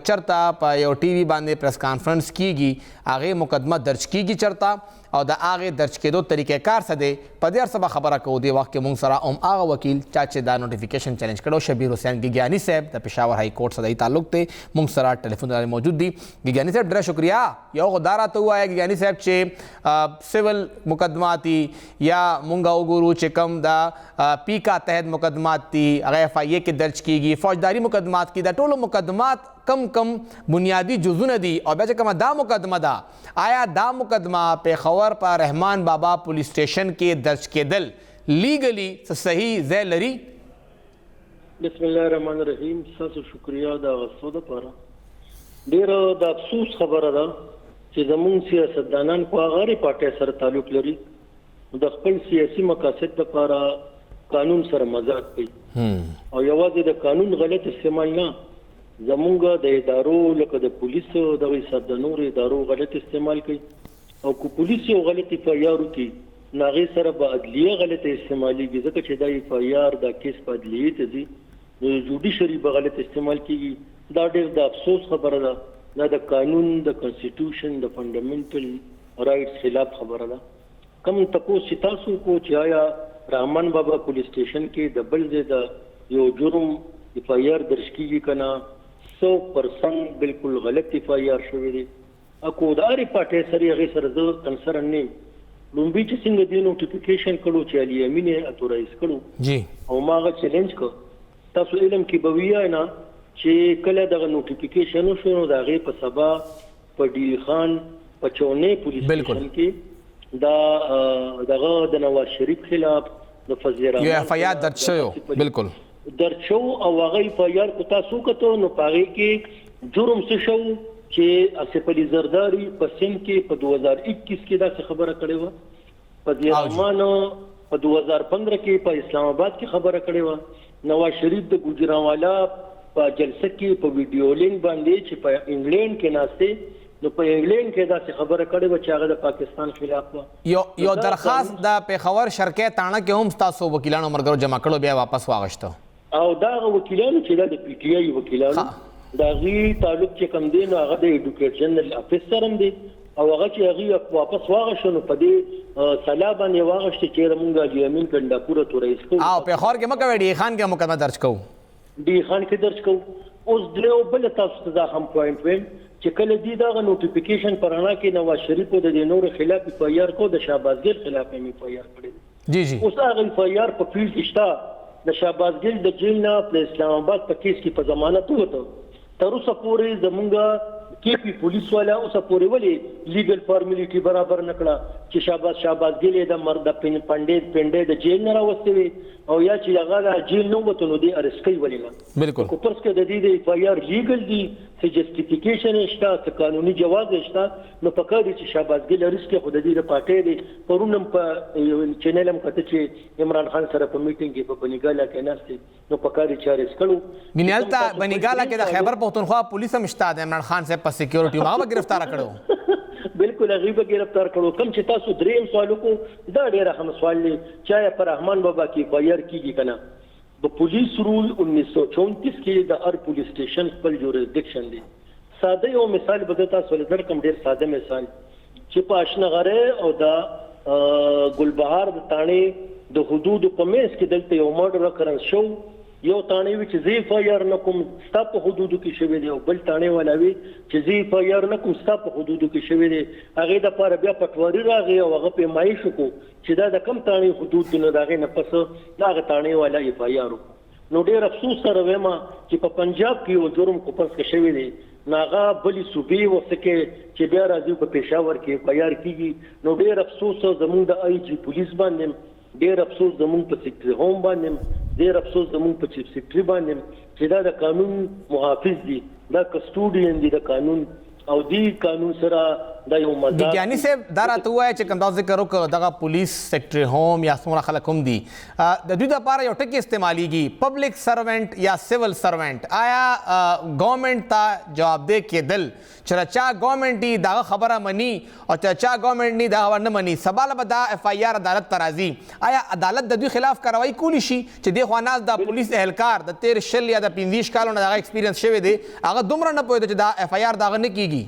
چرتا پا یو ٹی وی باندے پریس کانفرنس کی گی آگے مقدمہ درج کی گی چرتا اور دا آگے درج کے دو طریقہ کار سدے پدیر سبا خبرہ کو دے وقت کے منگ سرا آغا وکیل چاچے دا نوٹیفیکیشن چیلنج کرو شبیر حسین گیگیانی صاحب دا پشاور ہائی کورٹ صدائی تعلق تے منگ سرا ٹیلیفون دارے موجود دی. گیگیانی صاحب ڈرے شکریہ یو غدارہ تو ہوا ہے گیگیانی صاحب چے سیول مقدماتی یا منگا گورو چکم دا پی کا تحت مقدمات تی اگر ایف آئی اے کے درج کی گی فوجداری مقدمات کی دا ٹولو مقدمات کم بنیادی جزون دی اور بیچے کم دا مقدمہ دا آیا دا مقدمہ پیخور پا رحمان بابا پولیس اسٹیشن کے درج کے دل لیگلی صحیح زی لری. بسم اللہ الرحمن الرحیم. ساسو شکریہ دا غصو دا پارا دیر دا افسوس خبر دا چی زمون سیاستدانان کو آغاری پارٹی سر تعلق لری دا خپل سیاسی مقاصد دا پارا قانون سر مزاق پی اور یوازی دا قانون غلط استعمال نا زمونگا دا ادارو لکه دا پولیس دا ویساد دا نور ادارو غلط استعمال کی او کو پولیس یو غلط فایارو کی ناغی سر با عدلیه غلط استعمالی گی زکر چه دا فایار دا کیس پا عدلیه تزی جوڈیشری با غلط استعمال کی گی دا دیر دا افسوس خبر دا دا قانون دا کنسٹیٹیوشن دا فنڈامنٹل رائٹس خلاف خبر دا. کم تکو ستاسو کو چایا رحمان بابا پولیس اسٹیشن کے دا بلد دا یو جرم فایار درج کی گی کنا 100% بالکل غلط فایار شوی دی اکو داری پاٹے سری اغی سر دو کنسرن نیم لنبی چی سنگ دی نوٹیفیکیشن کرو چی علی امین اتورائز کرو جی او ماغا چیلنج کر تاسو علم کی بویا ہے نا چی کل دا نوٹیفیکیشنو شنو دا غی پا سبا پا ڈیل خان پچونې پولیس سټیشن کې دا دغه د نواز شریف خلاف د فضل الرحمن یو اف آی آر درج شوی بالکل درج شو او هغه اف آی آر کو تاسو کته نو پاره کې جرم څه شو چې اسف علي زرداری په سند کې په 2021 کې دا خبره کړې و فضل الرحمن په 2015 کې په اسلام آباد کې خبره کړې و نواز شریف د ګوجرانوالا په جلسه کې په ویډیو لینک باندې چې په انګلند کې ناشته نو په انګلند کې دا خبره کړې و چې هغه د پاکستان خلاف و یو درخواست د پیښور شرکې تاڼه کې هم تاسو وکیلانو مرګرو جمع کړو بیا واپس واغشته او دا وکیلانو چې د پی ټی آی وکیلانو دا غي تعلق چې کم دي نو هغه د ایډوکیټ جنرال افیسر هم دي او هغه چې هغه واپس واغښنو په دې سلا باندې واغښت چې موږ یمین کنده پوره تورې اسکو او پیښور کې مکه ډی خان کې مقدمه درج کوو ډی خان کې درج کوو اوس درو بل تاسو ته هم پوینټ ویم چې کله دې دا نوټیفیکیشن پرانا کې نواز شریف د نور خلاف پیار کو د شهبازګل خلاف یې پیار کړی جی جی اوس هغه پیار په فیلډ شتا د شهبازګل د جیل نه په اسلام آباد په کیس کې په ضمانت وته تر اوسه پورې زمونږه کې پی پولیس والا اوسه پورې ولې لیګل فارمیلیټي برابر نکړه چې شهبازګل د مرد پنډې د جیل نه راوستي او یا چې هغه د جیل نو وته نو دی ارسکي ولې نه بالکل کو پرسکه د دې د اف آی آر لیګل دی چې جسټیفیکیشن شته چې قانوني جواز شته نو پکاره چې شهبازګل ارسکي خود دې د پټې دی پرونم په چینل هم کته چې عمران خان سره په میټینګ کې په بنګالا کې ناشته نو پکاره چې ارسکلو مینالتا بنګالا کې د خیبر پختونخوا پولیس هم شته د عمران خان صاحب په سکیورټي هغه گرفتار کړو بالکل غیبه گرفتار کړو کم چې تاسو دریم سوالو کو دا ډیر اهم سوال دی چې پر رحمان بابا کې فایر کیږي کنه د پولیس رول 1934 کې د هر پولیس سټیشن خپل جوریسډکشن دی ساده یو مثال به تاسو ولر کوم ډیر ساده مثال چې په اشنغره او د ګلبهار د تانه د حدود په میس کې دلته یو مرډر کرن شو یو تانه وی چې زی فایر نکوم ستا په حدودو کې شوی دی او بل تانه والا وی چې زی فایر نکوم ستا په حدودو کې شوی دی هغه د پاره بیا پټواری راغی او هغه په مایش کو چې دا د کم تانه حدود نه راغی نه پس دا تانه والا ای فایر نو ډیر افسوس سره وېما چې په پنجاب کې یو جرم کو پس کې شوی دی ناغه بلی صوبې وسکه چې بیا راځي په پېښور کې فایر کیږي نو ډیر افسوس زموږ د آی جی پولیس باندې ډیر افسوس زموږ په سیکټری هوم باندې ډیر افسوس زموږ په چیف سیکټری باندې چې دا د قانون محافظ دي دا کسټوډین دي د قانون او دی قانون سره دا یو مزه وګیانی صاحب دا راته وایي چې کوم دا ذکر وکړو دغه پولیس سیکټری هوم یا څومره خلک هم دي د دوی لپاره یو ټکی استعمالیږي پبلک سروینټ یا سیول سروینټ آیا ګورنمنت ته جوابدeh کېدل چې چا ګورنمنت دی دا خبره مني او چا ګورنمنت نه دا نه مني سبا له دا اف آی آر عدالت ترازی آیا عدالت د دوی خلاف کاروایی کولی شي چې د خواناز د پولیس اهلکار د 13 یا د 15 کالونو دغه ایکسپیرینس شوی دی هغه دومره نه پوهېده چې دا اف آی آر دغه نه کیږي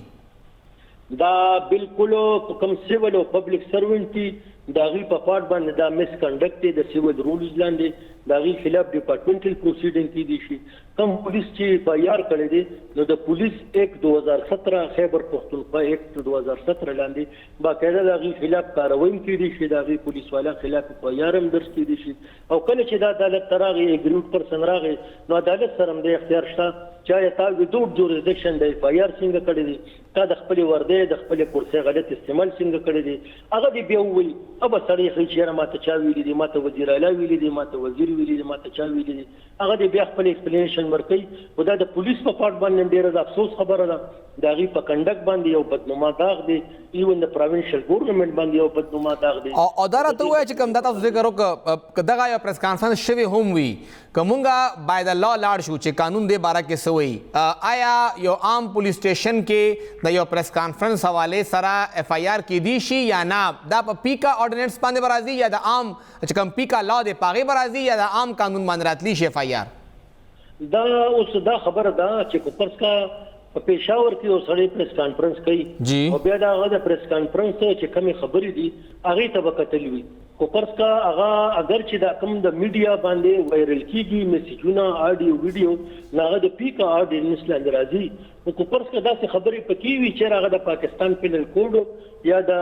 دا بالکل کوم سیول او پبلک سروینټ دی دا غي په پارت باندې دا مس کنډکټ دی د سیول رولز لاندې دا غي خلاف ډپارټمنټل پروسیډینګ کې دي شي کوم پولیس چې فایار کړی دی نو د پولیس 2017 خیبر پختونخوا 2017 لاندې باقاعده دا غي خلاف کاروایی کې دي شي دا غي پولیس والا خلاف فایار هم درس کې دي شي او کله چې دا عدالت تراغي اګریډ پرسن راغی نو عدالت سره هم د اختیار شته چا تا وډوټ جوریسډکشن دی فایار څنګه کړی دی تا د خپل ورده د خپل کورسې غلط استعمال څنګه کړی دی هغه دی بیا وی اب سړی خو چې ماته چا ویلی دی ماته وزیر اعلی ویلی دی ماته وزیر ویلی دی ماته چا ویلی دی هغه دی بیا خپل ایکسپلینیشن ورکړي ودا د پولیس په پارت باندې ډیره د افسوس خبره ده دا غي په کنډک باندې یو بدنما داغ دی ایون د پروینشل ګورنمنت باندې یو بدنما داغ دی او دا راته وایي چې کوم دا تاسو ذکر وکړه دغه یو پریس کانفرنس شوی هم وي کومګه باید الله لاړ شو چې قانون دی بارا کې سوی آیا یو عام پولیس سټیشن کې د یو پریس کانفرنس حواله سره اف آی آر کې دی شي یا نه دا په پیکا اورډیننس باندې برازي یا د عام چې کوم پیکا لا دی پاغي برازي یا د عام قانون باندې راتلی شي اف آی آر دا اوس دا خبره ده چې کوپرس کا په پېښور کې یو سړی پریس کانفرنس کوي او بیا دا هغه پریس کانفرنس چې کمی خبرې دي هغه ته وکتل وي کوپرس کا هغه اگر چې دا کوم د میډیا باندې وایرل کیږي میسجونه اډیو ویډیو هغه د پیکا اورډیننس لاندې راځي نو کوپرس کا داسې خبرې پکې وي چې هغه د پاکستان پینل کوډ یا د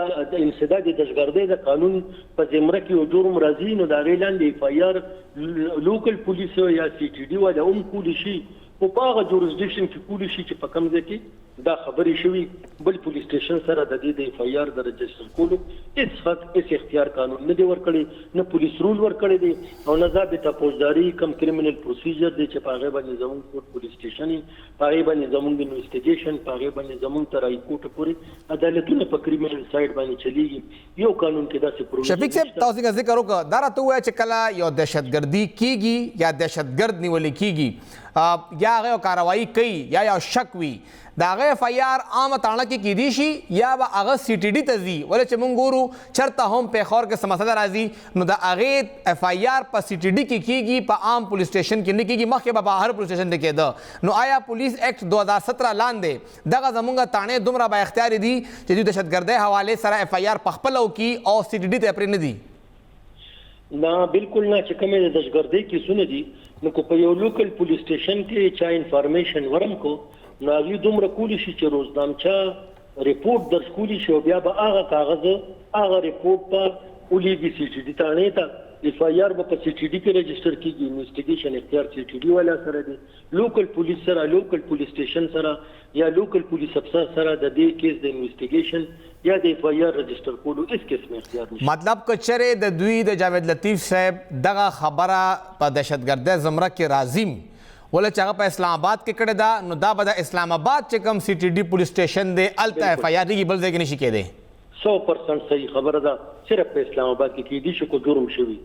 انسداد دهشتګردۍ د قانون په زمره کې یو جرم راځي نو دا غي لاندې اف آی آر لوکل پولیس یا سی ټي ډي ولا کولی شي په هغه جوریسډکشن کې کولی شي چې په کوم ځای کې دا خبرې شوي بل پولیس سټیشن سره د دې د اف آی آر د رجسټر کولو هیڅ اختیار قانون نه دی ورکړی، نه پولیس رول ورکړی دی او نه ضابطه فوجداري کم کریمینل پروسیجر دی چې په هغې باندې زموږ کوټ پولیس سټیشن په هغې باندې زموږ انویسټیګیشن په هغې باندې زموږ تر های کوټه پورې عدالتونه په کریمینل سایډ باندې چلیږي. یو قانون کې داسې پروژه شفیق صاحب تاسو څنګه ذکر وکړه دا راته ووایه چې کله یو دهشتګردي کیږي یا دهشتګرد نیولې کیږي یا هغه کاروایی کوي یا یو شک وي د هغه اف آی آر عامه تاڼه کې کیدی شي یا به هغه سی ټي ډي ته ځي، ولې چې موږ ګورو چېرته هم پېښور کې څه مسله راځي نو د هغې اف آی آر په سی ټي ډي کې کیږي، په عام پولیس سټیشن کې نه کیږي، مخکې به په هر پولیس سټیشن کې کېده. نو آیا پولیس ایکټ 2017 لاندې دغه زموږ تاڼې دومره با اختیار دي چې دوی دهشتګردۍ حوالې سره اف آی آر په خپله وکړي او سی ټي ډي ته پرې نه دي؟ نه بالکل نه، چې کومې د دهشتګردۍ کیسونه دي نو که په یو لوکل پولیس سټیشن کې چا انفارمیشن ورم کو نو هغوی دومره کولی شي چې روزنامچه ریپورټ درج کولی شي او بیا به هغه کاغذ هغه ریپورټ په ولیږي سی ټي ډي تاڼې ته، اف آی آر به په سی ټي ډي کې رجسټر کېږي، انویسټیګیشن اختیار سی ټي ډي والا سره دی، لوکل پولیس سره لوکل پولیس سټیشن سره یا لوکل پولیس افسر سره د دې کیس د انویسټیګیشن یا د اف آی آر رجسټر کولو هیڅ قسم اختیار نشته. مطلب که چېرې د دوی د جاوید لطیف صاحب دغه خبره په دهشتګردۍ زمره کې راځي ولې چې هغه په اسلام آباد کې کړې ده نو دا به د اسلام آباد چې کوم سی ټي ډي پولیس سټیشن دی هلته اف آی آر کېږي، بل ځای کې نشي کېدی. 100% صحیح خبره ده، صرف په اسلام آباد کې کېدی شي کو جرم شوي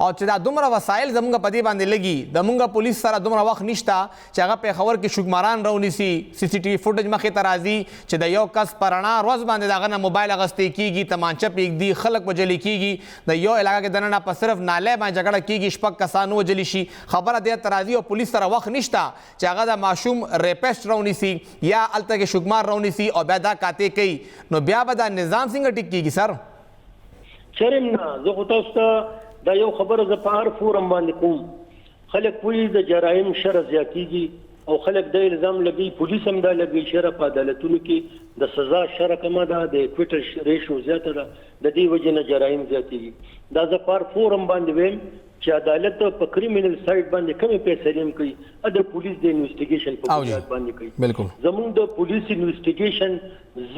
او چې دا دومره وسایل زمونږ په دې باندې لګي د مونږ پولیس سره دومره وخت نشته چې هغه پېښور کې شوکماران راونیسي، سی سی ټي وي فوټیج مخې ته راځي چې د یو کس په رڼا ورځ باندې د هغه نه موبایل اخیستی کېږي، تمانچه پرېږدي، خلک وژلي کېږي، د یو علاقه کې دننه په صرف نالی باندې جګړه کېږي، 6 کسان وژلي شي. خبره دې ته راځي او پولیس سره وخت نشته چې هغه د ماشوم ریپسټ راونیسي یا هلته کې شوکمار راونیسي او بیا دا قاطع کوي، نو بیا به دا نظام څنګه ټیک کېږي سر؟ چرم نه، زه خو تاسو ته دا یو خبره زه په هر فورم باندې کوم، خلک پوهي د جرایم شر زیاتېږي او خلک د الزام لګوي، پولیس هم دا لګوي شر په عدالتونو کې د سزا شر کمه ده، د اکویټل ریشو زیاته ده، د دې وجې نه جرایم زیاتېږي. دا زه په هر فورم باندې ویم چې عدالت په کریمینل سایډ باندې کومې فیصلې هم کوي د پولیس د انویسټیګیشن په بنیاد باندې کوي. بالکل زموږ د پولیس انویسټیګیشن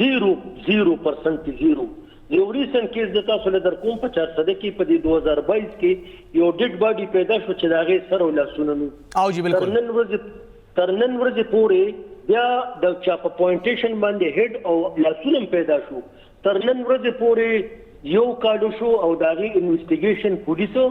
0% زیرو. یو ریسنټ کیس د تاسو له در کوم په 400 کې په 2022 کې یو ډیډ باډي پیدا شو چې د هغې سر او لاسونه نو او جی بالکل تر نن ورځې پورې بیا د چا په پوینټیشن باندې هډ او لاسونه پیدا شو، تر نن ورځې پورې یو کال شو او د هغې انویسټیګیشن پولیسو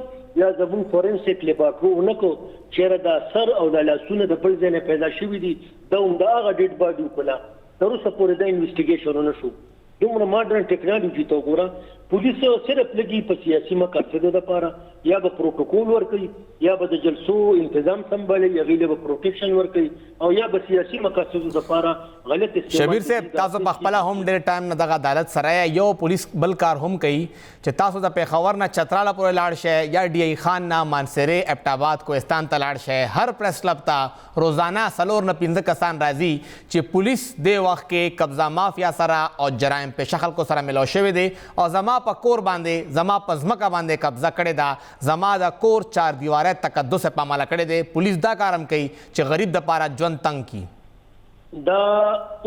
یا زموږ فورنسیک لیبارټرو ونه کړو چېرې دا سر او د لاسونه د بل ځای نه پیدا شوي دي، دا هم د هغه ډیډ باډي وکړه، تر اوسه پورې دا انویسټیګیشن ونه شو. دومره ماډرن ټیکنالوژي ته وګوره، پولیس صرف لګي په سیاسي مقاصدو دپاره یا به پروټوکول ورکوي یا به د جلسو انتظام سنبالي، هغې له به پروټیکشن ورکوي او یا به سیاسي مقاصدو دپاره غلط استعمال. شبیر صاحب تاسو په خپله هم ډېر ټایم نه دغه عدالت سره یو پولیس بل کار هم کوي چې تاسو د پېښور نه چتراله پورې لاړ شئ یا ډي ای خان نه مانسرې ایبټ آباد کوهستان ته لاړ شئ، هر پریس کلب ته روزانه 4 نه 15 کسان راځي چې پولیس دې وخت کې قبضه مافیا سره او جرایم پیشه خلکو سره ملو شوی دی او زما په کور باندې زما په ځمکه باندې قبضه کړې ده، زما د کور 4 دیواره تقدس په عمله کړی دی. پولیس دا کار هم کوي چې غریب دپاره ژوند تنګ کړي. دا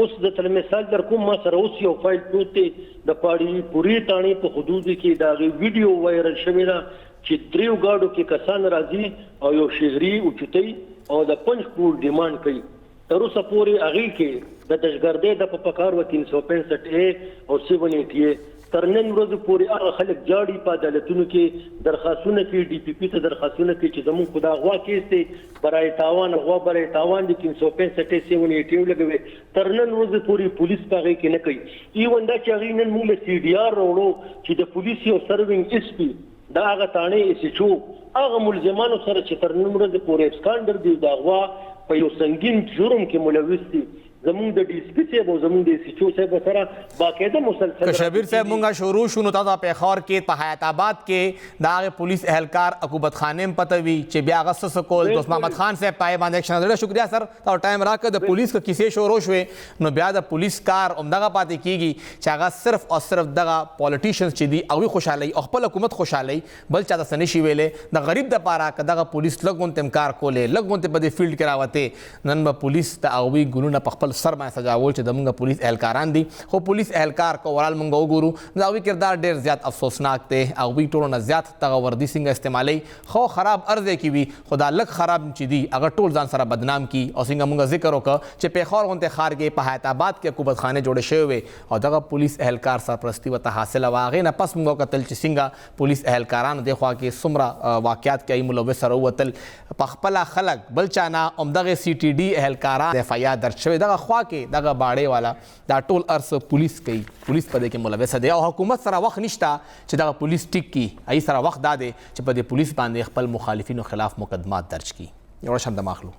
اوس د تل مثال در کوم، ما سره اوس یو فایل پروت دی د پاړی پوری تاڼې په حدودو کې د هغې ویډیو وایرل شوې ده چې 3 ګاډو کې کسان راځي او یو شغري اوچتوي او د 5 کروڑ ډیمانډ کوي. تر اوسه پورې هغې کې د دهشتګردۍ د په پکار و 365A او 780A تر نن ورځې پورې هغه خلک جاړي په عدالتونو کې درخواستونه کوي، ډي پي پي ته درخواستونه کوي چې زموږ خو دا غوا کیس دی برای تاوان، غوا برای تاوان دي 365A 780 ولګوي، تر نن ورځې پورې پولیس په هغې کې نه کوي. ایون دا چې هغې نن موږ له سی ډي آر راوړو چې د پولیس یو سروینګ ایس پي دا هغه تاڼې ایس ایچ او هغه ملزمانو سره چې تر نن ورځې پورې ابسکانډر دي دا غوا په یو سنګین جرم کې ملوث دي، زمونږ د ډي سي پي صاحب او زمونږ د ایس ایچ او صاحب سره باقاعده مسلسل. که شبیر صاحب مونږه شروع شو نو تاسو پېښور کې په حیات آباد کې د هغې پولیس اهلکار عقوبت خانې هم پته وي چې بیا هغه څه کول. دوست محمد خان صاحب پای باندې اکشن ډېره شکریا سر تاسو ټایم راکړه. د پولیس که کیسې شروع شوې نو بیا د پولیس کار همدغه پاتې کېږي چې هغه صرف او صرف دغه پالیټیشنز چې دي هغوی خوشحالوي او خپل حکومت خوشحالوي، بل چا ته څه نشي ویلی. د غریب دپاره که دغه پولیس لږ غونتې هم کار کولی، لږ غونتې په دې فیلډ کې راوتې، نن به پولیس د هغوی ګلونه په خپل خپل سر باندې سجاول چې زموږ پولیس اهلکاران دي خو پولیس اهلکار که اورال موږ وګورو د هغوی کردار ډېر زیات افسوسناک دی هغوی ټولو نه زیات دغه وردي څنګه استعمالوي خو خراب ارزی کې وي خو دا لږ خراب چې دي هغه ټول ځان سره بدنام کی او څنګه موږ ذکر وکړه چې پیښور غونډې ښار کې په حیات آباد کې حکومت خانې جوړې شوې وې او دغه پولیس اهلکار سرپرستي ورته حاصله وه هغې نه پس موږ وکتل چې څنګه پولیس اهلکارانو دې خوا کې څومره واقعات کې ملوث سره ووتل په خپله خلک بل چا نه همدغې سی ټي ډي اهلکاران د اف آی آر درج شوی دغه خوا کې دغه باړې والا دا ټول ارس پولیس کوي پولیس په دې کې ملوثه دی او حکومت سره وخت نشته چې دغه پولیس ټیک کی ای سره وخت دا دی چې په دې پولیس باندې خپل مخالفینو خلاف مقدمات درج کی یو شم د ماخلو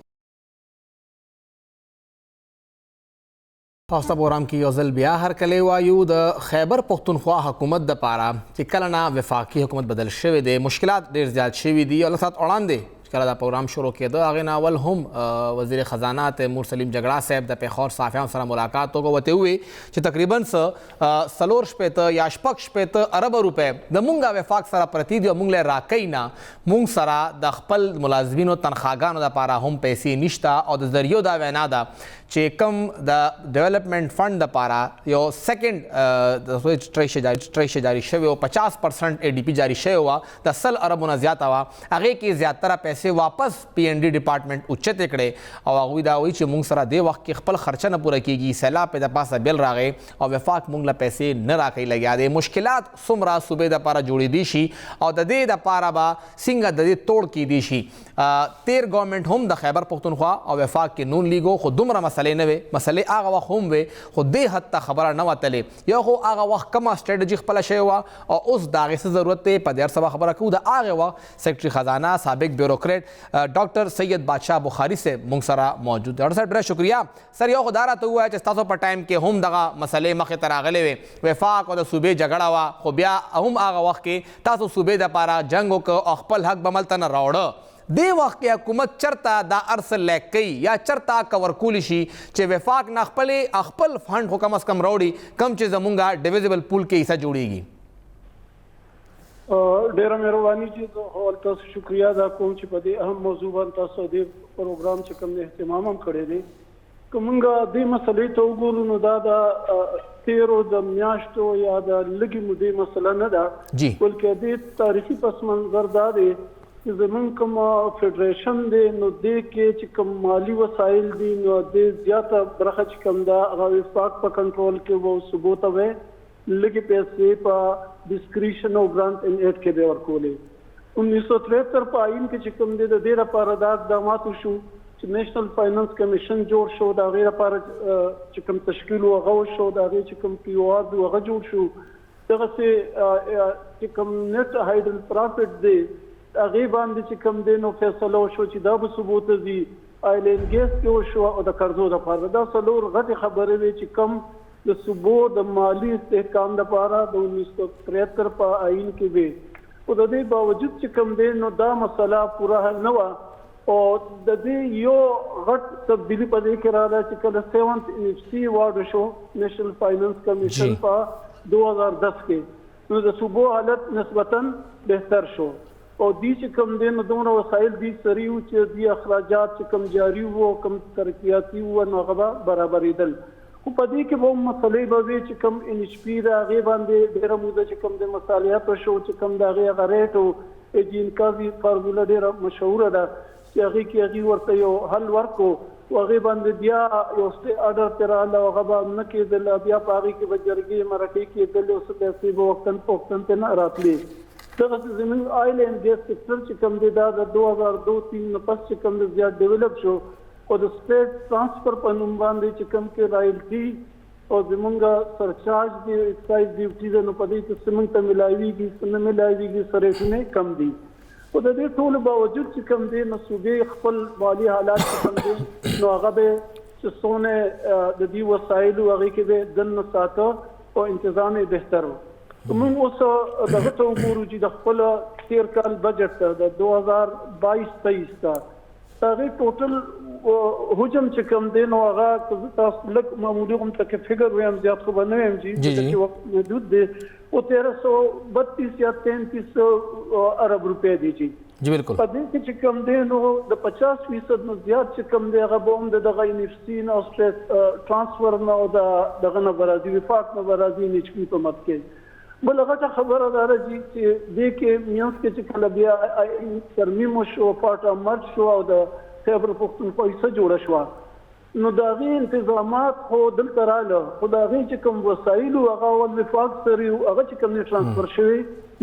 تاسو ته پروګرام کې یو ځل بیا هرکلی وایو د خیبر پښتونخوا حکومت دپاره چې کله نه وفاقي حکومت بدل شوی دی مشکلات ډېر زیات شوي دي او لږ ساعت وړاندې کله دا پروګرام شروع کېده هغې نه اول هم وزیر خزانه تیمور سلیم جګړه صاحب د پیښور صحافیانو سره ملاقات وکړو ورته وویل چې تقریبا څلور شپېته یا شپږ شپېته اربه روپۍ د مونږ وفاق سره پرتې دي او مونږ له راکوي نه مونږ سره د خپل ملازمینو تنخواګانو دپاره هم پیسې نشته او د ذریعو دا وینا ده چې کوم د ډیولپمنٹ فنډ دپاره یو سیکنډ ټریشه جاري شوې وه 50% اے ډي پي جاري شوې وه د 100 اربو نه زیاته وه هغې کې زیاتره پیسې واپس پی این ډي ډپارټمنټ اوچتې کړې او هغوی دا وایي چې موږ سره دې وخت کې خپل خرچه نه پوره کېږي سیلاب پې د پاسه بیل راغی او وفاق موږ له پیسې نه راکوي لګیا دی مشکلات څومره صوبې دپاره جوړېدی شي او د دې دپاره به څنګه د دې توړ کېدی شي تیر ګورنمنټ هم د خیبر پښتونخوا او وفاق کې نون لیګو خو دومره مسلې نه وې مسلې هغه وخت هم وې خو دې حد ته خبره نه وتلې یو خو هغه وخت کومه سټریټجي خپله شوې وه او اوس د هغې څه ضرورت دی په دې هر څه به خبره کوو د هغې وخت سیکرټري خزانه سابق بیوروکریټ ډاکټر سید بادشاه بخاري صاحب موږ سره موجود دی ډاکټر صاحب ډېره شکریه سر یو خو دا راته ووایه چې ستاسو په ټایم کې هم دغه مسلې مخې ته راغلې وې وفاق او د صوبې جګړه وه خو بیا هم هغه وخت کې تاسو صوبې دپاره جنګ وکړه او خپل حق به ملته نه راوړه دې وخت کې حکومت چرته دا ارس لیک کوي یا چرته کور کولی شي چې وفاق نه خپل فنډ خو کم از کم راوړي کم چې زمونږ ډیویزبل پول کې حصه جوړیږي ډیره مهرباني چې تاسو شکریا ادا کوم چې په دې اهم موضوع باندې تاسو دې پروګرام چې کوم اهتمام هم کړی دی که موږ دې مسلې ته وګورو نو دا د تیرو د میاشتو یا د لږې مودې مسله نه ده بلکې دې تاریخي پس منظر دا دی چې زمونږ کوم فیډریشن دی نو دې کې چې کوم مالی وسایل دي نو دې زیاته برخه چې کوم ده هغه وفاق په کنټرول کې وه صوبو ته وی لږې پیسې په ډسکریشن او ګرانټ ان ایډ کې به ورکولې 1973 په آئین کې چې کوم دی د دې لپاره دا اقدامات وشو چې نیشنل فاینانس کمیشن جوړ شو د هغې لپاره چې کوم تشکیل و هغه وشو د هغې چې کوم پی او آر دی هغه جوړ شو دغسې چې کوم نیټ هایډل پرافټ دی هغې باندې چې کوم دی نو فیصله وشو چې دا به صوبو ته ځي آیلینډ ګیس کې وشو او د قرضو دپاره دا څلور غټې خبرې وې چې کم د صوبو د مالي استحکام دپاره د 1973 په آئین کې وې خو د دې باوجود چې کوم دی نو دا مسله پوره حل نه وه او د دې یو غټ تبدیلي په دې کې راغله چې کله 7th NFC واډ شو نیشنل فاینانس کمیشن په 2010 کې نو د صوبو حالت نسبتاً بهتر شو او دې چې کوم دی نو دومره وسایل دې سري وو چې دې اخراجات چې کوم جاري وو کوم ترقیاتي وو نو هغه به برابرېدل خو په دې کې به هم مسلې به وي چې کوم ان ایچ پي د هغې باندې ډېره موده چې کوم د مصالحت شو چې کوم د هغې هغه ریټ او ایجینکازي فارموله ډېره مشهوره ده چې هغې کې هغې ورته یو حل ورکړو او هغې باندې بیا یو سټې اډر پرې راغله او هغه به نه کېدل بیا په هغې کې به جرګې مرکې کېدلې او څه پیسې به وختن په وختن پرې نه راتلې دغسې زموږ آیل اینډ ګیس سیکټر چې کوم دی دا د 2002-3 نه پس چې کوم دی زیات ډیولپ شو او د سټیټ ټرانسفر په نوم باندې چې کوم کې رایلټي او زموږ سرچارج دی ایکسایز ډیوټي ده نو په دې کې څه موږ ته میلاویږي څه نه میلاویږي څه ریټونه کم دي خو د دې ټولو باوجود چې کوم دی نو صوبې خپل مالي حالات چې کوم دی نو هغه به چې څونه د دې وسایلو هغې کې به ځان نه ساته او انتظام یې بهتر و موږ اوس دغه ته وګورو چې د خپل تیر کال بجټ ته د 2022-23 ته هغې ټوټل حجم چې کوم دی نو هغه که زه تاسو لږ معمولي هم ته که فکر ویم زیات خو به نه ویم چې وخت محدود دی وہ 1332 یا 33 ارب روپے دی جی بالکل په دې کې چې کوم دی نو د 50% نه زیات چې کوم دی هغه به هم دغه یونیورسټي نه او ټرانسفر نه او دغه نه به راځي وفاق نه به راځي NHP په مد کې بل هغه خبره دا راځي چې دې کې میانس کې چې کله بیا ترمیم شو پاټه مرج شو او د خیبر پښتونخوا حصه جوړه شوه نو د هغې انتظامات خو دلته راغله خو د هغې چې کوم وسایل هغه وفاق سره هغه چې کوم ټرانسفر شوي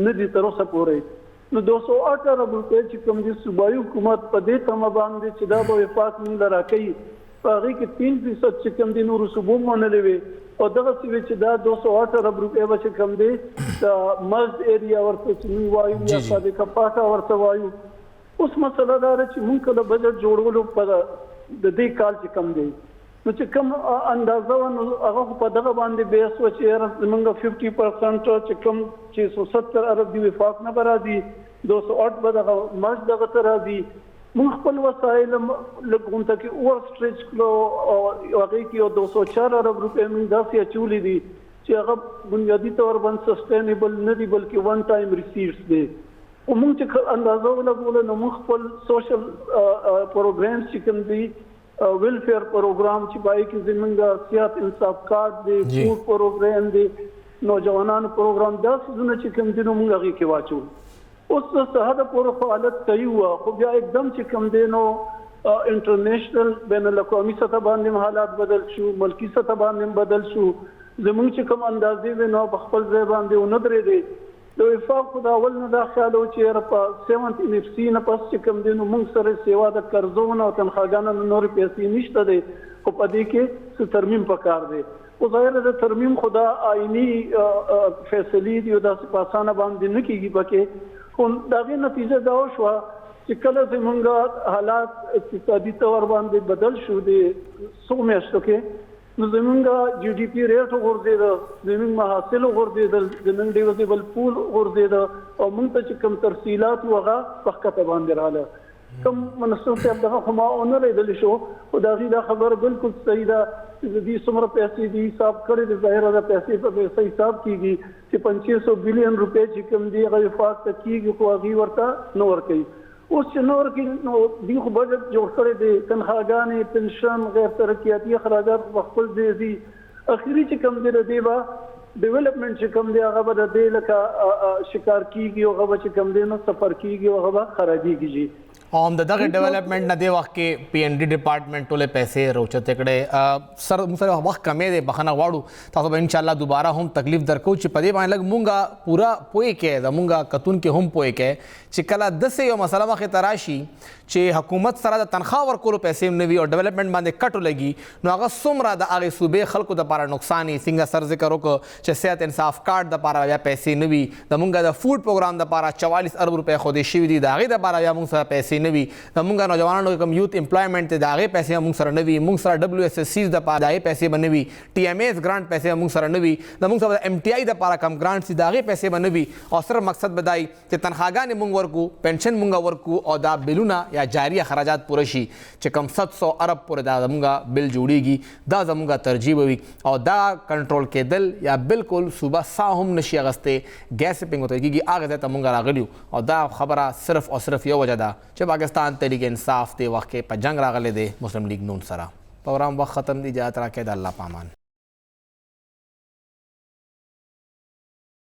نه دي تر اوسه پورې نو 208 ارب روپے چې کوم دي صوبایي حکومت په دې تمه باندې چې دا به وفاق موږ راکوي په هغې کې 3% چې کوم دي نورو صوبو منلې وي او دغسې وي چې دا 208 ارب روپے به چې کوم دی د مرز ایریا ورته چې موږ وایو یا صادقه پاټه ورته وایو اوس مسله دا ده چې موږ کله بجټ جوړولو په د دې کال چې کوم دی نو چې کوم اندازه و نو هغه په دغه باندې بحث و چې زموږ 50% چې کوم چې 170 ارب دی وفاق نه به راځي 208 به دغه مرج دغه ته راځي موږ خپل وسایل لږ غونته کې اوور سټریچ کړو او هغې کې یو 204 ارب روپۍ موږ داسې اچولي دي چې هغه بنیادي طور باندې سسټینیبل نه دي بلکې ون ټایم ریسیټس دي او موږ چې اندازه ولګوله نو موږ خپل سوشل پروګرامز چې کوم دي ویلفیر پروګرام چې پای کې زمونږ صحت انصاف کارت دی فوډ پروګرام دی نوجوانانو پروګرام دا څیزونه چې کوم دي نو موږ هغې کې واچو اوس د صحت پورې فعالیت کوي وه خو بیا एकदम چې کوم دی نو انټرنیشنل بین الاقوامي سطح باندې حالات بدل شو ملکی سطح باندې بدل شو زمونږ چې کوم اندازې وې نو په خپل ځای باندې ونه درېدې د وفاق خو د اول نه دا خیال و چې په 7 NFC نه پس چې کوم دی نو موږ سره سیوا د قرضونو او تنخواګانو نه نورې پیسې نشته دی خو په دې کې څه ترمیم پکار دی خو ظاهره د ترمیم خو دا آئیني فیصلې دي او داسې په اسانه باندې نه کېږي پکې خو د هغې نتیجه دا وشوه چې کله زمونږ حالات اقتصادي طور باندې بدل شو د څو میاشتو کې نو زمونږ GDP ریټ وغورځېده زمونږ محاصل وغورځېدل زمونږ ډیوزیبل پول وغورځېده او موږ ته چې کوم ترسیلات و هغه په ښکته باندې راغله کوم منصور صاحب دغه خو ما ونه لیدلی شو خو د هغې دا خبره بالکل صحیح ده چې د دې څومره پیسې دي حساب کړی د ظاهره د پیسې په پیسه حساب کېږي چې 500 بلین روپۍ چې کوم دي هغه وفاق ته کېږي خو هغې ورته نه ورکوي اوس چې نه ورکوي نو دوی خو بجټ جوړ کړی دی تنخواګانې پنشن غیر ترقیاتي اخراجات په خپل ځای دي اخري چې کوم دی د دې به ډیولپمنټ چې کوم دی هغه به د دې لکه شکار کېږي او هغه به چې کوم دی نو سفر کېږي او هغه به خرابېږي او هم د دغه ډیولپمنټ نه دې وخت کې PND ډپارټمنټ ټولې پیسې راوچتې کړې سر موږ سره وخت کمې دی بخښنه غواړو تاسو به انشاءالله دوباره هم تکلیف درکو چې په دې باندې لږ مونږ پوره پوه کې زمونږ کتونکي هم پوه کې چې کله داسې یو مسله مخې ته راشي چې حکومت سره د تنخواه ورکولو پیسې هم نه وي او ډیولپمنټ باندې کټ ولګي نو هغه څومره د هغې صوبې خلکو دپاره نقصان یي څنګه سر ذکر وکړو چې صحت انصاف کارت دپاره بیا پیسې نه وي زمونږ د فوډ پروګرام دپاره 44 ارب روپۍ ښودې شوي دي د هغې دپاره بیا مونږ سره پیسې نه وي زمونږ نوجوانانو کوم یوت امپلایمنټ دی د هغې پیسې هم موږ سره نه وي موږ سره WSSCs دپاره د هغې پیسې به نه وي TMAs ګرانټ پیسې هم موږ سره نه وي زموږ سره د MTI دپاره کم ګرانټس دي د هغې پیسې به نه وي او صرف مقصد به دا وي چې تنخواګانې موږ ورکو پنشن موږ ورکو او دا بلونه یا جاري اخراجات پوره شي چې کم 700 ارب پورې دا زموږ بل جوړیږي دا زموږ ترجیح وي او دا کنټرول کېدل یا بالکل صوبه سا هم نشي اخیستی ګیس پینګ ورته کېږي هغې ځای ته موږ راغلي او دا خبره صرف او صرف یو وجه ده چې پاکستان تحریک انصاف دې وخت کې په جنګ راغلی دی مسلم لیگ نون سره پروګرام وخت ختم دی اجازت راکړئ د الله پامان